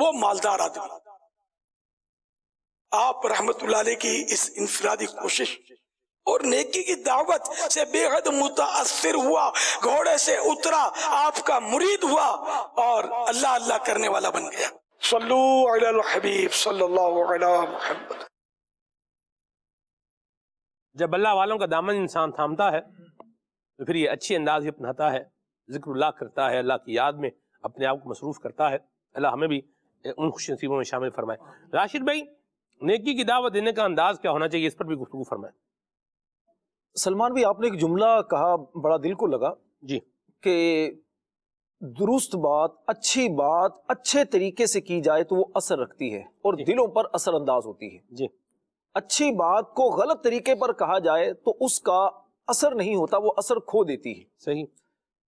وہ مالدار آدمی. آپ رحمتullah علیہ کی اس انفرادی کوشش اور نیکی کی دعوت سے بے حد متاثر ہوا، گھوڑے سے اترا، آپ کا مرید ہوا اور اللہ اللہ کرنے والا بن گیا. صلو علی الحبیب صلی اللہ علی محمد. جب اللہ والوں کا دامن انسان تھامتا ہے تو پھر یہ اچھی انداز اپناتا ہے، ذکر اللہ کرتا ہے، اللہ کی یاد میں اپنے آپ کو مصروف کرتا ہے. اللہ ہمیں بھی ان خوش نصیبوں میں شامل فرمائے. راشد بھائی، نیکی کی دعوت دینے کا انداز کیا ہونا چاہیے، اس پر بھی گفتگو فرمائے. سلمان بھی آپ نے ایک جملہ کہا بڑا دل کو لگا جی، کہ درست بات، اچھی بات اچھے طریقے سے کی جائے تو وہ اثر رکھتی ہے اور دلوں پر اثر انداز ہوتی ہے. جی، اچھی بات کو غلط طریقے پر کہا جائے تو اس کا اثر نہیں ہوتا، وہ اثر کھو دیتی ہے. صحیح.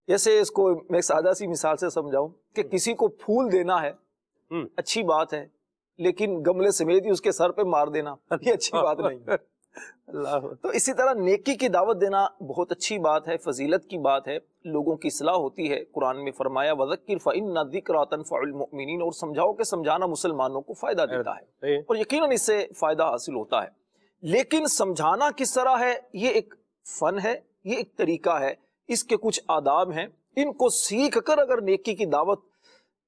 جیسے اس کو میں ایک سادہ سی مثال سے سمجھاؤں کہ کسی کو پھول دینا ہے، اچھی بات ہے، لیکن گملے سمیت ہی اس کے سر پہ مار دینا یہ اچھی بات نہیں. تو اسی طرح نیکی کی دعوت دینا بہت اچھی بات ہے، فضیلت کی بات ہے، لوگوں کی اصلاح ہوتی ہے. قرآن میں فرمایا وَذَكِّرْ فَإِنَّ الذِّكْرَىٰ تَنفَعُ الْمُؤْمِنِينَ، اور سمجھاؤ کہ سمجھانا مسلمانوں کو فائدہ دیتا ہے اور یقیناً اس سے فائدہ حاصل ہوتا ہے. لیکن سمجھانا کس طرح ہے، یہ ایک فن ہے، یہ ایک طریقہ ہے، اس کے کچھ آداب ہیں. ان کو سیکھ کر اگر نیکی کی دعوت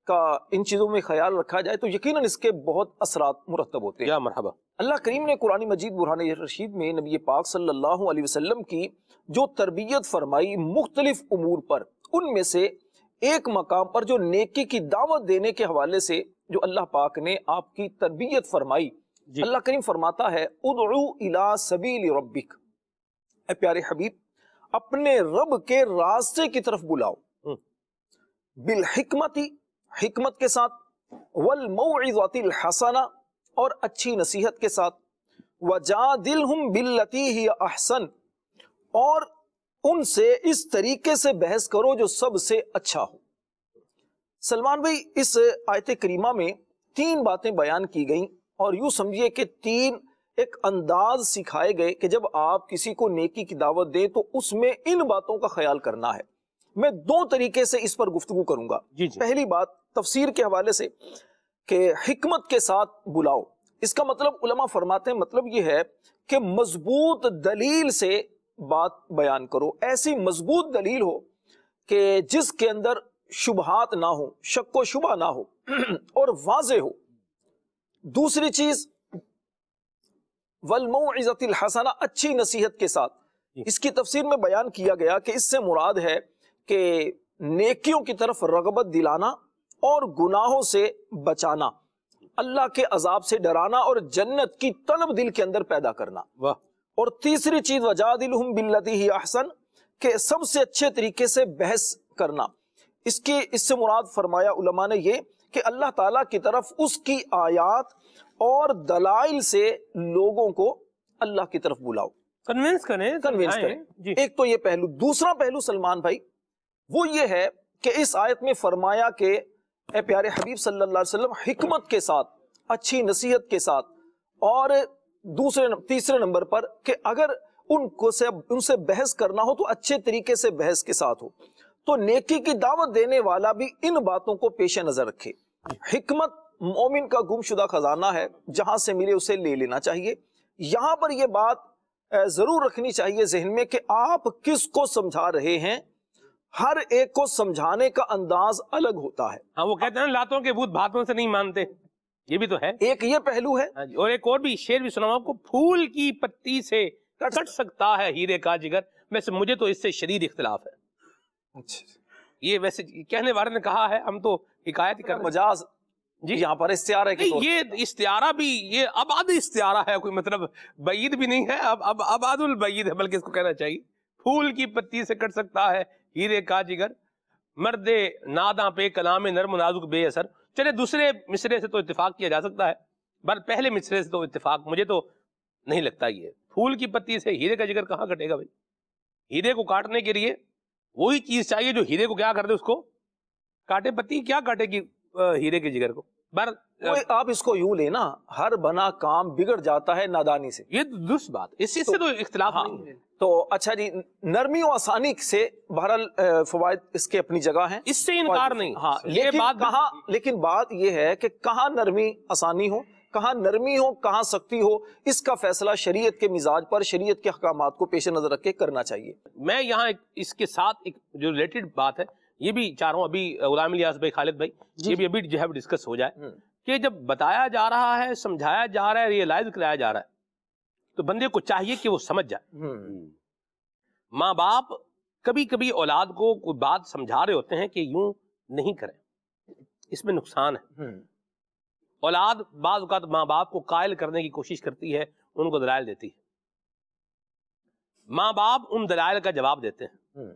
کا ان چیزوں میں خیال رکھا جائے تو یقیناً اس کے بہت اثرات مرتب ہوتے ہیں. یا مرحبا. اللہ کریم نے قرآن مجید برہان رشید میں نبی پاک صلی اللہ علیہ وسلم کی جو تربیت فرمائی مختلف امور پر، ان میں سے ایک مقام پر جو نیکی کی دعوت دینے کے حوالے سے جو اللہ پاک نے آپ کی تربیت فرمائی، اللہ کریم فرماتا ہے ادعو الی سبیل ربک، اے پیارے حبیب اپنے رب کے راستے کی طرف بلاؤ، بالحکمتی، حکمت کے ساتھ، والموعظۃ الحسنہ، اور اچھی نصیحت کے ساتھ، وجادلہم باللتی ہی احسن، اور ان سے اس طریقے سے بحث کرو جو سب سے اچھا ہو. سلمان بھائی، اس آیت کریمہ میں 3 باتیں بیان کی گئیں اور یوں سمجھیے کہ 3 ایک انداز سکھائے گئے کہ جب آپ کسی کو نیکی کی دعوت دیں تو اس میں ان باتوں کا خیال کرنا ہے. میں 2 طریقے سے اس پر گفتگو کروں گا. پہلی بات تفسیر کے حوالے سے کہ حکمت کے ساتھ بلاؤ، اس کا مطلب علماء فرماتے ہیں مطلب یہ ہے کہ مضبوط دلیل سے بات بیان کرو، ایسی مضبوط دلیل ہو کہ جس کے اندر شبہات نہ ہو، شک و شبہ نہ ہو اور واضح ہو. دوسری چیز والموعظۃ الحسنہ، اچھی نصیحت کے ساتھ. اس کی تفسیر میں بیان کیا گیا کہ اس سے مراد ہے کہ نیکیوں کی طرف رغبت دلانا اور گناہوں سے بچانا، اللہ کے عذاب سے ڈرانا اور جنت کی طلب دل کے اندر پیدا کرنا. اور تیسری چیز وجادلہم باللتی ہی احسن، کہ سب سے اچھے طریقے سے بحث کرنا. اس سے مراد فرمایا علماء نے یہ کہ اللہ تعالیٰ کی طرف اس کی آیات اور دلائل سے لوگوں کو اللہ کی طرف بلاؤ، کنونس کریں. ایک تو یہ پہلو. دوسرا پہلو سلمان بھائی وہ یہ ہے کہ اس آیت میں فرمایا کہ اے پیارے حبیب صلی اللہ علیہ وسلم حکمت کے ساتھ، اچھی نصیحت کے ساتھ، اور تیسرے نمبر پر کہ اگر ان سے بحث کرنا ہو تو اچھے طریقے سے بحث کے ساتھ ہو. تو نیکی کی دعوت دینے والا بھی ان باتوں کو پیش نظر رکھے. حکمت مومن کا گم شدہ خزانہ ہے، جہاں سے ملے اسے لے لینا چاہیے. یہاں پر یہ بات ضرور رکھنی چاہیے ذہن میں کہ آپ کس کو سمجھا رہے ہیں. ہر ایک کو سمجھانے کا انداز الگ ہوتا ہے. ہاں، وہ کہتے ہیں لاتوں کے بھوت بھاتوں سے نہیں مانتے، یہ بھی تو ہے. ایک یہ پہلو ہے. اور ایک اور بھی شعر بھی سناؤں آپ کو، پھول کی پتی سے کٹ سکتا ہے ہیرے کا جگر. ویسے مجھے تو اس سے شدید اختلاف ہے. یہ ویسے کہنے والے نے کہا ہے، ہم تو حکایت کر مجاز جی یہاں پر استعارہ ہے. یہ استعارہ بھی یہ ابعد استعارہ ہے، کوئی مطلب بعید بھی نہیں ہے، اب ابعد البعید ہے بلکہ اس کو کہنا چاہیے. پھول کی پتی سے کٹ سکتا ہے ہیرے کا جگر، مرد ناداں پہ کلام نرم و نازک بے اثر. چلے دوسرے مصرے سے تو اتفاق کیا جا سکتا ہے، بل پہلے مصرے سے تو اتفاق مجھے تو نہیں لگتا. یہ پھول کی پتی سے ہیرے کا جگر کہاں کٹے گا بھائی؟ ہیرے کو کاٹنے کے لیے وہی چیز چاہیے جو ہیرے کو کیا کر دے، اس کو کاٹے. پتی کیا کاٹے گی ہیرے کے جگر کو؟ آپ اس کو یوں لینا، ہر بنا کام بگڑ جاتا ہے نادانی سے، یہ درست بات، اس سے تو اختلاف نہیں ہے۔ تو اچھا جی، نرمی و آسانی سے بہرحال فوائد اس کے اپنی جگہ ہیں، اس سے انکار نہیں۔ ہاں، لیکن بات یہ ہے کہ کہاں نرمی آسانی ہو، کہاں نرمی ہو، کہاں سختی ہو، اس کا فیصلہ شریعت کے مزاج پر، شریعت کے احکامات کو پیش نظر رکھ کے کرنا چاہیے۔ میں یہاں اس کے ساتھ ایک جو ریلیٹڈ بات ہے، یہ بھی چاہ رہا ہوں ابھی غلام الیاس بھائی، خالد بھائی، یہ بھی ابھی جو ہے ڈسکس ہو جائے کہ جب بتایا جا رہا ہے، سمجھایا جا رہا ہے، ریئلائز کرایا جا رہا ہے، تو بندے کو چاہیے کہ وہ سمجھ جائے۔ ماں باپ کبھی کبھی اولاد کو کوئی بات سمجھا رہے ہوتے ہیں کہ یوں نہیں کریں، اس میں نقصان ہے۔ اولاد بعض اوقات ماں باپ کو قائل کرنے کی کوشش کرتی ہے، ان کو دلائل دیتی ہے، ماں باپ ان دلائل کا جواب دیتے ہیں۔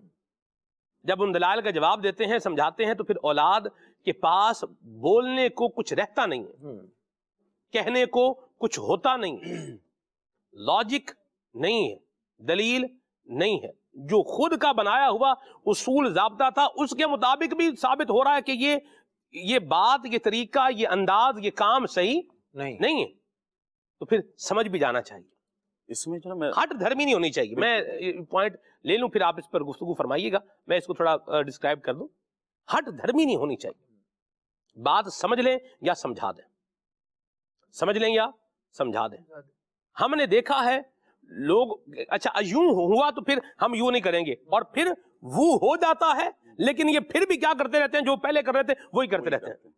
جب ان دلائل کا جواب دیتے ہیں، سمجھاتے ہیں، تو پھر اولاد کے پاس بولنے کو کچھ رہتا نہیں ہے، کہنے کو کچھ ہوتا نہیں ہے، لاجک نہیں ہے، دلیل نہیں ہے، جو خود کا بنایا ہوا اصول ضابطہ تھا اس کے مطابق بھی ثابت ہو رہا ہے کہ یہ بات، یہ طریقہ، یہ انداز، یہ کام صحیح نہیں ہے، تو پھر سمجھ بھی جانا چاہیے۔ اس میں جو ہے ہٹ دھرمی نہیں ہونی چاہیے۔ میں پوائنٹ لے لوں، پھر آپ اس پر گفتگو فرمائیے گا، میں اس کو تھوڑا ڈسکرائب کر دوں۔ ہٹ دھرمی نہیں ہونی چاہیے، بات سمجھ لیں یا سمجھا دیں، سمجھ لیں یا سمجھا دیں۔ ہم نے دیکھا ہے لوگ، اچھا یوں ہوا تو پھر ہم یوں نہیں کریں گے، اور پھر وہ ہو جاتا ہے، لیکن یہ پھر بھی کیا کرتے رہتے ہیں، جو پہلے کر رہے تھے وہی کرتے رہتے ہیں،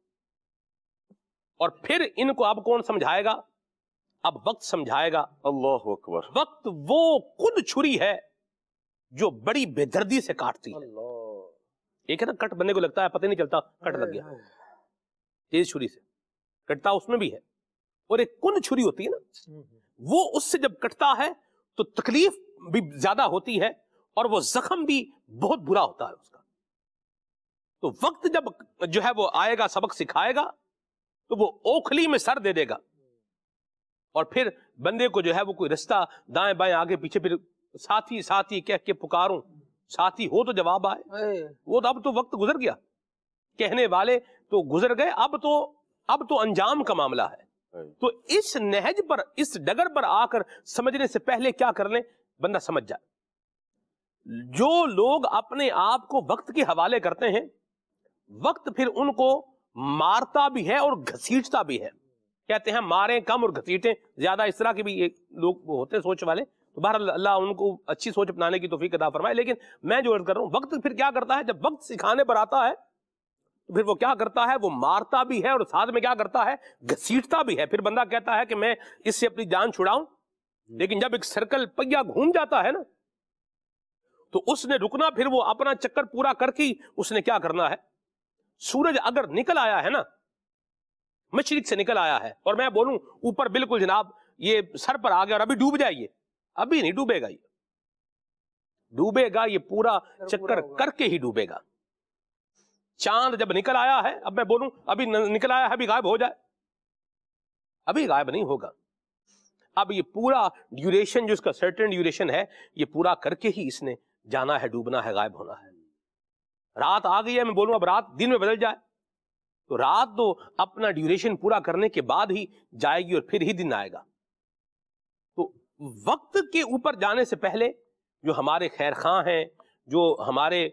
اور پھر ان کو اب کون سمجھائے گا؟ اب وقت سمجھائے گا۔ اللہ اکبر۔ وقت وہ خود چھری ہے جو بڑی بے دردی سے کاٹتی ہے۔ ایک ہے نا کٹ، بندے کو لگتا ہے پتہ نہیں چلتا کٹ لگ گیا، تیز چھری سے کٹتا اس میں بھی ہے، اور ایک کن چھری ہوتی ہے نا، وہ اس سے جب کٹتا ہے تو تکلیف بھی زیادہ ہوتی ہے، اور وہ زخم بھی بہت برا ہوتا ہے اس کا۔ تو وقت جب جو ہے وہ آئے گا، سبق سکھائے گا، تو وہ اوکھلی میں سر دے دے گا، اور پھر بندے کو جو ہے وہ کوئی رستہ دائیں بائیں آگے پیچھے، پھر ساتھی ساتھی کہہ کے پکاروں، ساتھی ہو تو جواب آئے، وہ تو اب تو وقت گزر گیا، کہنے والے تو گزر گئے، اب تو انجام کا معاملہ ہے۔ تو اس نہج پر، اس ڈگر پر آ کر سمجھنے سے پہلے کیا کر لیں، بندہ سمجھ جائے۔ جو لوگ اپنے آپ کو وقت کے حوالے کرتے ہیں، وقت پھر ان کو مارتا بھی ہے اور گھسیٹتا بھی ہے۔ کہتے ہیں ماریں کم اور گھسیٹیں زیادہ، اس طرح کے بھی لوگ ہوتے ہیں سوچ والے۔ تو بہرحال اللہ ان کو اچھی سوچ اپنانے کی توفیق عطا فرمائے۔ لیکن میں جو عرض کر رہا ہوں، وقت پھر کیا کرتا ہے، جب وقت سکھانے پر آتا ہے تو پھر وہ کیا کرتا ہے، وہ مارتا بھی ہے، اور ساتھ میں کیا کرتا ہے، گھسیٹتا بھی ہے۔ پھر بندہ کہتا ہے کہ میں اس سے اپنی جان چھڑاؤں، لیکن جب ایک سرکل پہیا گھوم جاتا ہے نا، تو اس نے رکنا، پھر وہ اپنا چکر پورا کر کے اس نے کیا کرنا ہے۔ سورج اگر نکل آیا ہے نا، مشرق سے نکل آیا ہے، اور میں بولوں اوپر بالکل جناب یہ سر پر آ گیا اور ابھی ڈوب جائیے، ابھی نہیں ڈوبے گا، یہ ڈوبے گا، یہ پورا چکر کر کے ہی ڈوبے گا۔ چاند جب نکل آیا ہے، اب میں بولوں ابھی نکل آیا ہے، ابھی غائب ہو جائے، ابھی غائب نہیں ہوگا۔ اب یہ پورا ڈیوریشن، جو اس کا سرٹن ڈیوریشن ہے، یہ پورا کر کے ہی اس نے جانا ہے، ڈوبنا ہے، غائب ہونا ہے۔ رات آ گئی ہے، میں بولوں اب رات دن میں بدل جائے، تو رات تو اپنا ڈیوریشن پورا کرنے کے بعد ہی جائے گی، اور پھر ہی دن آئے گا۔ تو وقت کے اوپر جانے سے پہلے جو ہمارے خیر خواہ ہیں، جو ہمارے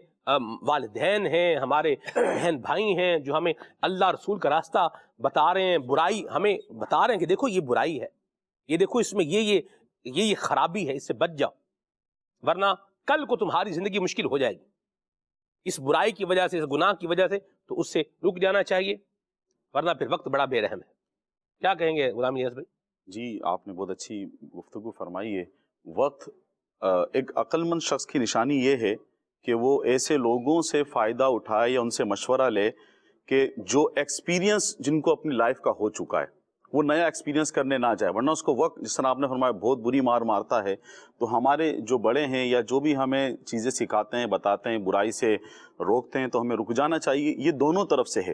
والدین ہیں، ہمارے بہن بھائی ہیں، جو ہمیں اللہ رسول کا راستہ بتا رہے ہیں، برائی ہمیں بتا رہے ہیں کہ دیکھو یہ برائی ہے، یہ دیکھو اس میں یہ خرابی ہے، اس سے بچ جاؤ، ورنہ کل کو تمہاری زندگی مشکل ہو جائے گی، اس برائی کی وجہ سے، اس گناہ کی وجہ سے، تو اس سے رک جانا چاہیے، ورنہ پھر وقت بڑا بے رحم ہے۔ کیا کہیں گے غلام الیاس بھائی؟ جی آپ نے بہت اچھی گفتگو فرمائی ہے۔ وقت ایک عقل مند شخص کی نشانی یہ ہے کہ وہ ایسے لوگوں سے فائدہ اٹھائے یا ان سے مشورہ لے کہ جو ایکسپیرینس جن کو اپنی لائف کا ہو چکا ہے، وہ نیا ایکسپیرینس کرنے نہ جائے، ورنہ اس کو وقت، جس طرح آپ نے فرمایا، بہت بری مار مارتا ہے۔ تو ہمارے جو بڑے ہیں یا جو بھی ہمیں چیزیں سکھاتے ہیں، بتاتے ہیں، برائی سے روکتے ہیں، تو ہمیں رک جانا چاہیے۔ یہ دونوں طرف سے ہے،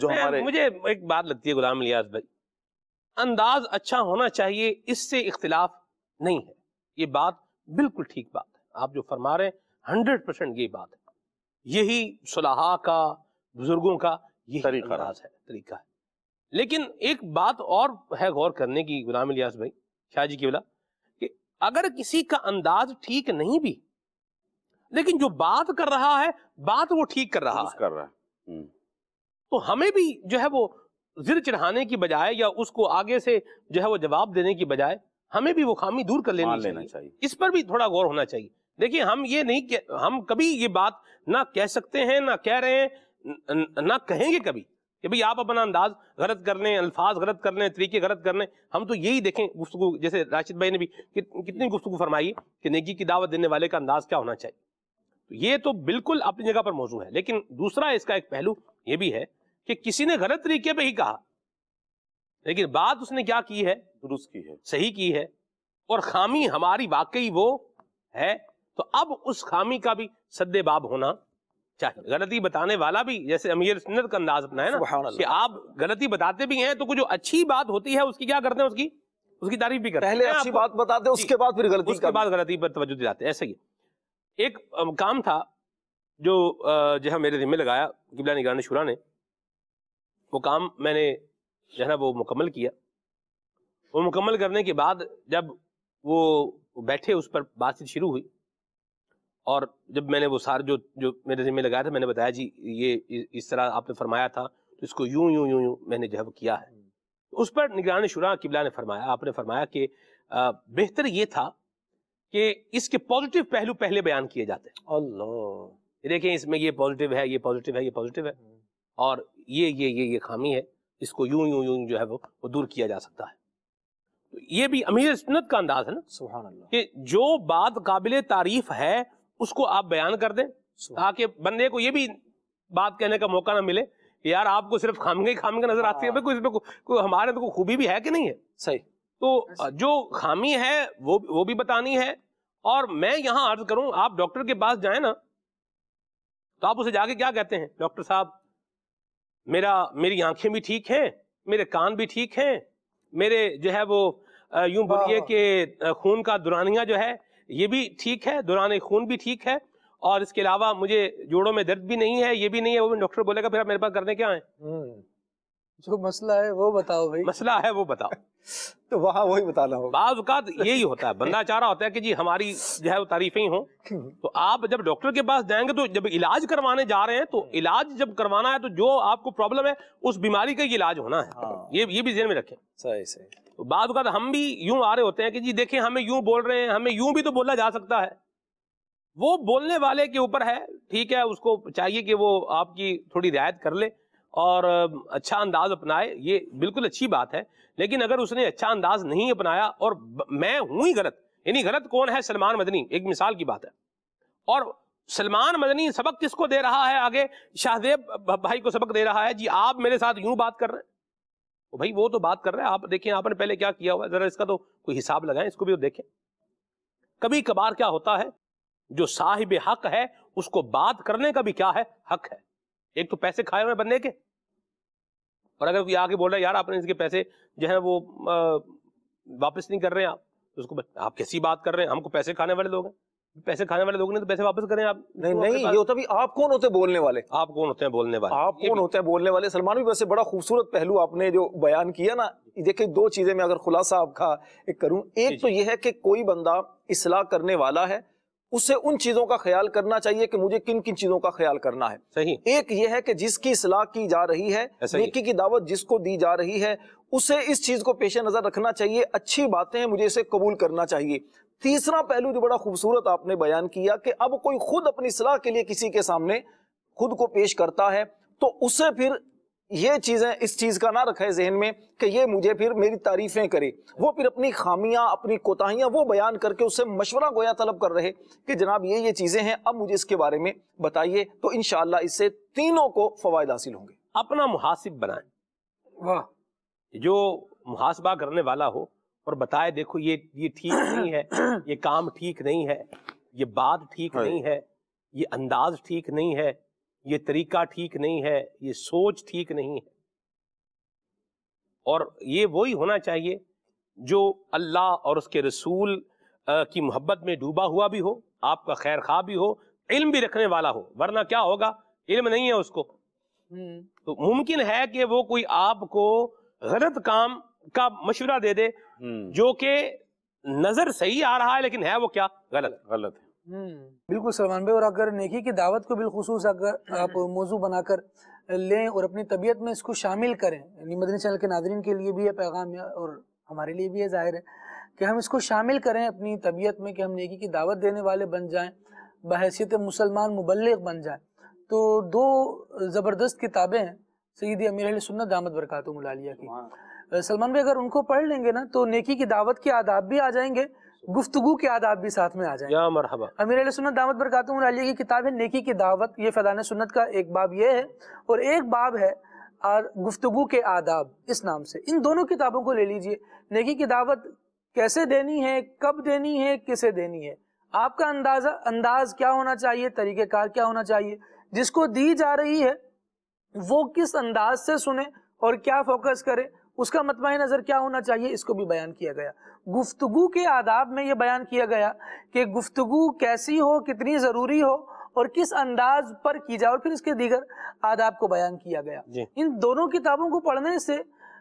جو ہمارے مجھے ایک بات لگتی ہے غلام الیاس بھائی، انداز اچھا ہونا چاہیے، اس سے اختلاف نہیں ہے، یہ بات بالکل ٹھیک بات ہے، آپ جو فرما رہے ہیں 100% یہ بات ہے، یہی صلحاء کا، بزرگوں کا یہی انداز ہے، طریقہ ہے۔ لیکن ایک بات اور ہے غور کرنے کی غلام الیاس بھائی، شاہ جی کی بلا، کہ اگر کسی کا انداز ٹھیک نہیں بھی لیکن جو بات کر رہا ہے بات وہ ٹھیک کر رہا ہے، تو ہمیں بھی جو ہے وہ زر چڑھانے کی بجائے یا اس کو آگے سے جو ہے وہ جواب دینے کی بجائے ہمیں بھی وہ خامی دور کر لینا چاہیے، اس پر بھی تھوڑا غور ہونا چاہیے۔ دیکھیں ہم یہ نہیں کہ ہم کبھی یہ بات نہ کہہ سکتے ہیں، نہ کہہ رہے ہیں، نہ کہیں گے کبھی کہ بھئی آپ اپنا انداز غلط کر لیں، الفاظ غلط کر لیں، طریقے غلط کر لیں۔ ہم تو یہی دیکھیں گفتگو، جیسے راشد بھائی نے بھی کتنی گفتگو فرمائی کہ نیکی کی دعوت دینے والے کا انداز کیا ہونا چاہیے، تو یہ تو بالکل اپنی جگہ پر موضوع ہے۔ لیکن دوسرا اس کا ایک پہلو یہ بھی ہے کہ کسی نے غلط طریقے پہ ہی کہا لیکن بات اس نے کیا کی ہے، درست کی ہے، صحیح کی ہے، اور خامی ہماری واقعی وہ ہے، تو اب اس خامی کا بھی سد باب ہونا چاہیے۔ غلطی بتانے والا بھی جیسے امیر سنت کا انداز اپنا ہے نا کہ آپ غلطی بتاتے بھی ہیں تو کچھ جو اچھی بات ہوتی ہے اس کی کیا کرتے ہیں، اس کی تعریف بھی کرتے ہیں، پہلے اچھی بات بتاتے ہیں، اس کے بعد پھر غلطی، اس کے بعد غلطی پر توجہ دلاتے ہیں۔ ایسا ہی ایک کام تھا جو ہے میرے ذمہ لگایا قبلہ نگران شورا نے، وہ کام میں نے جو ہے نا وہ مکمل کیا۔ وہ مکمل کرنے کے بعد جب وہ بیٹھے اس پر بات چیت شروع ہوئی، اور جب میں نے وہ سارے جو میرے ذمہ لگایا تھا میں نے بتایا جی یہ اس طرح آپ نے فرمایا تھا تو اس کو یوں یوں یوں یوں میں نے جو ہے وہ کیا ہے، اس پر نگران شورا قبلہ نے فرمایا، آپ نے فرمایا کہ بہتر یہ تھا کہ اس کے پازیٹیو پہلو پہلے بیان کیے جاتے ہیں۔ اللہ دیکھیں اس میں یہ پازیٹیو ہے، یہ پازیٹیو ہے، یہ پازیٹیو ہے، اور یہ خامی ہے، اس کو یوں یوں یوں جو ہے وہ دور کیا جا سکتا ہے۔ تو یہ بھی امیر سنت کا انداز ہے نا، سبحان اللہ، کہ جو بات قابل تعریف ہے اس کو آپ بیان کر دیں تاکہ بندے کو یہ بھی بات کہنے کا موقع نہ ملے کہ یار آپ کو صرف خامی نظر آتی ہے، کوئی ہمارے تو کوئی خوبی بھی ہے کہ نہیں ہے۔ صحیح، تو جو خامی ہے وہ بھی بتانی ہے۔ اور میں یہاں عرض کروں، آپ ڈاکٹر کے پاس جائیں نا تو آپ اسے جا کے کیا کہتے ہیں، ڈاکٹر صاحب میری آنکھیں بھی ٹھیک ہیں، میرے کان بھی ٹھیک ہیں، میرے جو ہے وہ یوں بولیے کہ خون کا دورانیہ جو ہے یہ بھی ٹھیک ہے، دوران خون بھی ٹھیک ہے، اور اس کے علاوہ مجھے جوڑوں میں درد بھی نہیں ہے، یہ بھی نہیں ہے، وہ ڈاکٹر بولے گا پھر آپ میرے پاس کرنے کیا ہیں؟ جو مسئلہ ہے وہ بتاؤ بھائی، مسئلہ ہے وہ بتاؤ، تو وہاں وہی بتانا ہوگا۔ بعض اوقات یہی ہوتا ہے، بندہ چاہ رہا ہوتا ہے کہ جی ہماری جو ہے وہ تعریفیں ہی ہوں، تو آپ جب ڈاکٹر کے پاس جائیں گے تو جب علاج کروانے جا رہے ہیں تو علاج جب کروانا ہے تو جو آپ کو پرابلم ہے اس بیماری کا یہ علاج ہونا ہے، یہ بھی ذہن میں رکھیں۔ صحیح۔ تو بعض اوقات ہم بھی یوں آ رہے ہوتے ہیں کہ جی دیکھیں ہمیں یوں بول رہے ہیں، ہمیں یوں بھی تو بولا جا سکتا ہے، وہ بولنے والے کے اوپر ہے، ٹھیک ہے، اس کو چاہیے کہ وہ آپ کی تھوڑی رعایت کر لے اور اچھا انداز اپنائے، یہ بالکل اچھی بات ہے۔ لیکن اگر اس نے اچھا انداز نہیں اپنایا اور میں ہوں ہی غلط، یعنی غلط کون ہے؟ سلمان مدنی، ایک مثال کی بات ہے، اور سلمان مدنی سبق کس کو دے رہا ہے؟ آگے شاہزیب بھائی کو سبق دے رہا ہے، جی آپ میرے ساتھ یوں بات کر رہے ہیں، بھائی وہ تو بات کر رہے ہیں، آپ دیکھیں آپ نے پہلے کیا کیا ہوا ہے، ذرا اس کا تو کوئی حساب لگائیں، اس کو بھی دیکھیں۔ کبھی کبھار کیا ہوتا ہے، جو صاحب حق ہے اس کو بات کرنے کا بھی کیا ہے، حق ہے۔ ایک تو پیسے کھائے ہوئے بننے کے، اور اگر کوئی آگے بول رہا ہے یار آپ نے اس کے پیسے جو ہے وہ واپس نہیں کر رہے ہیں، آپ کیسی بات کر رہے ہیں، ہم کو پیسے کھانے والے لوگ ہیں، پیسے کھانے والے لوگ نے تو پیسے واپس کریں آپ؟ نہیں یہ ہوتا بھی آپ کون ہوتے بولنے والے، آپ کون ہوتے ہیں بولنے والے، آپ کون ہوتے ہیں بولنے والے۔ سلمان بھی ویسے بڑا خوبصورت پہلو آپ نے جو بیان کیا نا، دیکھیں دو چیزیں میں اگر خلاصہ آپ کا ایک کروں، ایک تو یہ ہے کہ کوئی بندہ اصلاح کرنے والا ہے اسے ان چیزوں کا خیال کرنا چاہیے کہ مجھے کن کن چیزوں کا خیال کرنا ہے۔ صحیح۔ ایک یہ ہے کہ جس کی اصلاح کی جا رہی ہے، نیکی کی دعوت جس کو دی جا رہی ہے، اسے اس چیز کو پیش نظر رکھنا چاہیے، اچھی باتیں ہیں مجھے اسے قبول کرنا چاہیے۔ تیسرا پہلو جو بڑا خوبصورت آپ نے بیان کیا کہ اب کوئی خود اپنی اصلاح کے لیے کسی کے سامنے خود کو پیش کرتا ہے تو اسے پھر یہ چیزیں اس چیز کا نہ رکھے ذہن میں کہ یہ مجھے پھر میری تعریفیں کرے، وہ پھر اپنی خامیاں اپنی کوتاہیاں وہ بیان کر کے اس سے مشورہ گویا طلب کر رہے کہ جناب یہ چیزیں ہیں، اب مجھے اس کے بارے میں بتائیے، تو انشاءاللہ اس سے تینوں کو فوائد حاصل ہوں گے۔ اپنا محاسب بنائیں، واہ، جو محاسبہ کرنے والا ہو اور بتائے دیکھو یہ ٹھیک نہیں ہے، یہ کام ٹھیک نہیں ہے، یہ بات ٹھیک نہیں ہے، یہ انداز ٹھیک نہیں ہے، یہ طریقہ ٹھیک نہیں ہے، یہ سوچ ٹھیک نہیں ہے. اور یہ وہی ہونا چاہیے جو اللہ اور اس کے رسول کی محبت میں ڈوبا ہوا بھی ہو، آپ کا خیر خواہ بھی ہو، علم بھی رکھنے والا ہو. ورنہ کیا ہوگا، علم نہیں ہے اس کو تو ممکن ہے کہ وہ کوئی آپ کو غلط کام کا مشورہ دے دے جو کہ نظر صحیح آ رہا ہے لیکن ہے وہ کیا، غلط ہے. بالکل سلمان بھائی. اور اگر نیکی کی دعوت کو بالخصوص اگر آپ موضوع بنا کر لیں اور اپنی طبیعت میں اس کو شامل کریں، یعنی مدنی چینل کے ناظرین کے لیے بھی یہ پیغام ہے اور ہمارے لیے بھی یہ ظاہر ہے کہ ہم اس کو شامل کریں اپنی طبیعت میں کہ ہم نیکی کی دعوت دینے والے بن جائیں، بحیثیت مسلمان مبلغ بن جائیں. تو دو زبردست کتابیں ہیں سیدی امیر اہل سنت دامت برکاتہم العالیہ کی. سلمان بھائی اگر ان کو پڑھ لیں گے نا تو نیکی کی دعوت کے آداب بھی آ جائیں گے، گفتگو کے آداب بھی ساتھ میں آ جائیں گے. یا مرحبا. امیر اہل سنت دامت برکاتہم العالیہ کی کتاب ہے نیکی کی دعوت، یہ فیضان سنت کا ایک باب یہ ہے اور ایک باب ہے گفتگو کے آداب اس نام سے. ان دونوں کتابوں کو لے لیجئے. نیکی کی دعوت کیسے دینی ہے، کب دینی ہے، کسے دینی ہے، آپ کا انداز کیا ہونا چاہیے، طریقہ کار کیا ہونا چاہیے، جس کو دی جا رہی ہے وہ کس انداز سے سنے اور کیا فوکس کرے، اس کا مطمع نظر کیا ہونا چاہیے، اس کو بھی بیان کیا گیا. گفتگو کے آداب میں یہ بیان کیا گیا کہ گفتگو کیسی ہو، کتنی ضروری ہو اور کس انداز پر کی جائے، اور پھر اس کے دیگر آداب کو بیان کیا گیا. ان دونوں کتابوں کو پڑھنے سے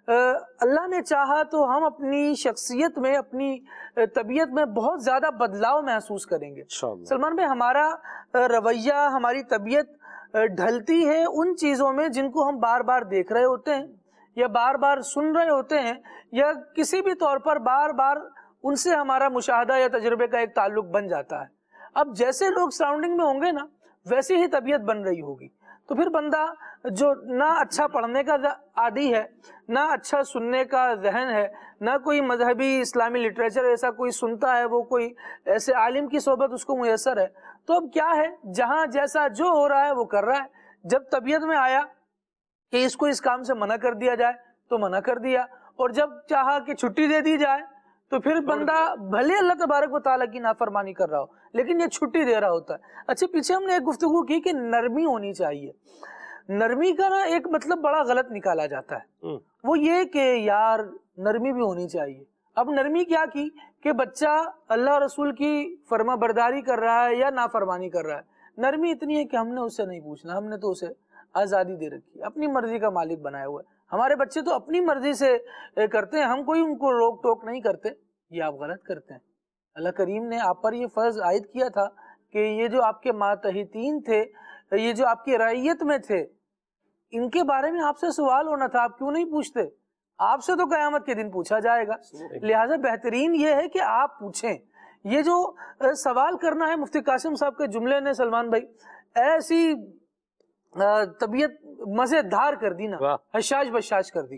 اللہ نے چاہا تو ہم اپنی شخصیت میں، اپنی طبیعت میں بہت زیادہ بدلاؤ محسوس کریں گے. سلمان بھائی ہمارا رویہ، ہماری طبیعت ڈھلتی ہے ان چیزوں میں جن کو ہم بار بار دیکھ رہے ہوتے ہیں یا بار بار سن رہے ہوتے ہیں یا کسی بھی طور پر بار بار ان سے ہمارا مشاہدہ یا تجربے کا ایک تعلق بن جاتا ہے. اب جیسے لوگ سراؤنڈنگ میں ہوں گے نا ویسے ہی طبیعت بن رہی ہوگی. تو پھر بندہ جو نہ اچھا پڑھنے کا عادی ہے، نہ اچھا سننے کا ذہن ہے، نہ کوئی مذہبی اسلامی لٹریچر ایسا کوئی سنتا ہے، وہ کوئی ایسے عالم کی صحبت اس کو میسر ہے، تو اب کیا ہے، جہاں جیسا جو ہو رہا ہے وہ کر رہا ہے. جب طبیعت میں آیا کہ اس کو اس کام سے منع کر دیا جائے تو منع کر دیا، اور جب چاہا کہ چھٹی دے دی جائے تو پھر بندہ بھلے اللہ تبارک و تعالیٰ کی نافرمانی کر رہا ہو لیکن یہ چھٹی دے رہا ہوتا ہے. اچھا پیچھے ہم نے ایک گفتگو کی کہ نرمی ہونی چاہیے. نرمی کا نا ایک مطلب بڑا غلط نکالا جاتا ہے، وہ یہ کہ یار نرمی بھی ہونی چاہیے. اب نرمی کیا کی کہ بچہ اللہ رسول کی فرما برداری کر رہا ہے یا نافرمانی کر رہا ہے، نرمی اتنی ہے کہ ہم نے اس سے نہیں پوچھنا، ہم نے تو اسے آزادی دے رکھی ہے، اپنی مرضی کا مالک بنایا ہوا ہے. ہمارے بچے تو اپنی مرضی سے کرتے ہیں، ہم کوئی ان کو روک ٹوک نہیں کرتے. یہ آپ غلط کرتے ہیں. اللہ کریم نے آپ پر یہ فرض عائد کیا تھا کہ یہ جو آپ کے ماتحتین تھے، یہ جو آپ کی رعیت میں تھے، ان کے بارے میں آپ سے سوال ہونا تھا. آپ کیوں نہیں پوچھتے؟ آپ سے تو قیامت کے دن پوچھا جائے گا. لہٰذا بہترین یہ ہے کہ آپ پوچھیں. یہ جو سوال کرنا ہے، مفتی قاسم صاحب کے جملے نے سلمان بھائی ایسی طبیعت مزیدار کر دی نا، حشاش بشاش کر دی.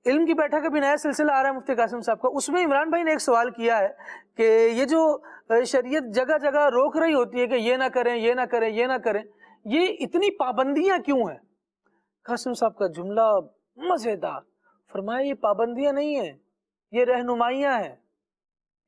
علم کی بیٹھک کا بھی نیا سلسلہ آ رہا ہے مفتی قاسم صاحب کا، اس میں عمران بھائی نے ایک سوال کیا ہے کہ یہ جو شریعت جگہ جگہ روک رہی ہوتی ہے کہ یہ نہ کریں، یہ نہ کریں، یہ نہ کریں، یہ اتنی پابندیاں کیوں ہیں؟ قاسم صاحب کا جملہ مزیدار، فرمایا یہ پابندیاں نہیں ہیں، یہ رہنمائیاں ہیں.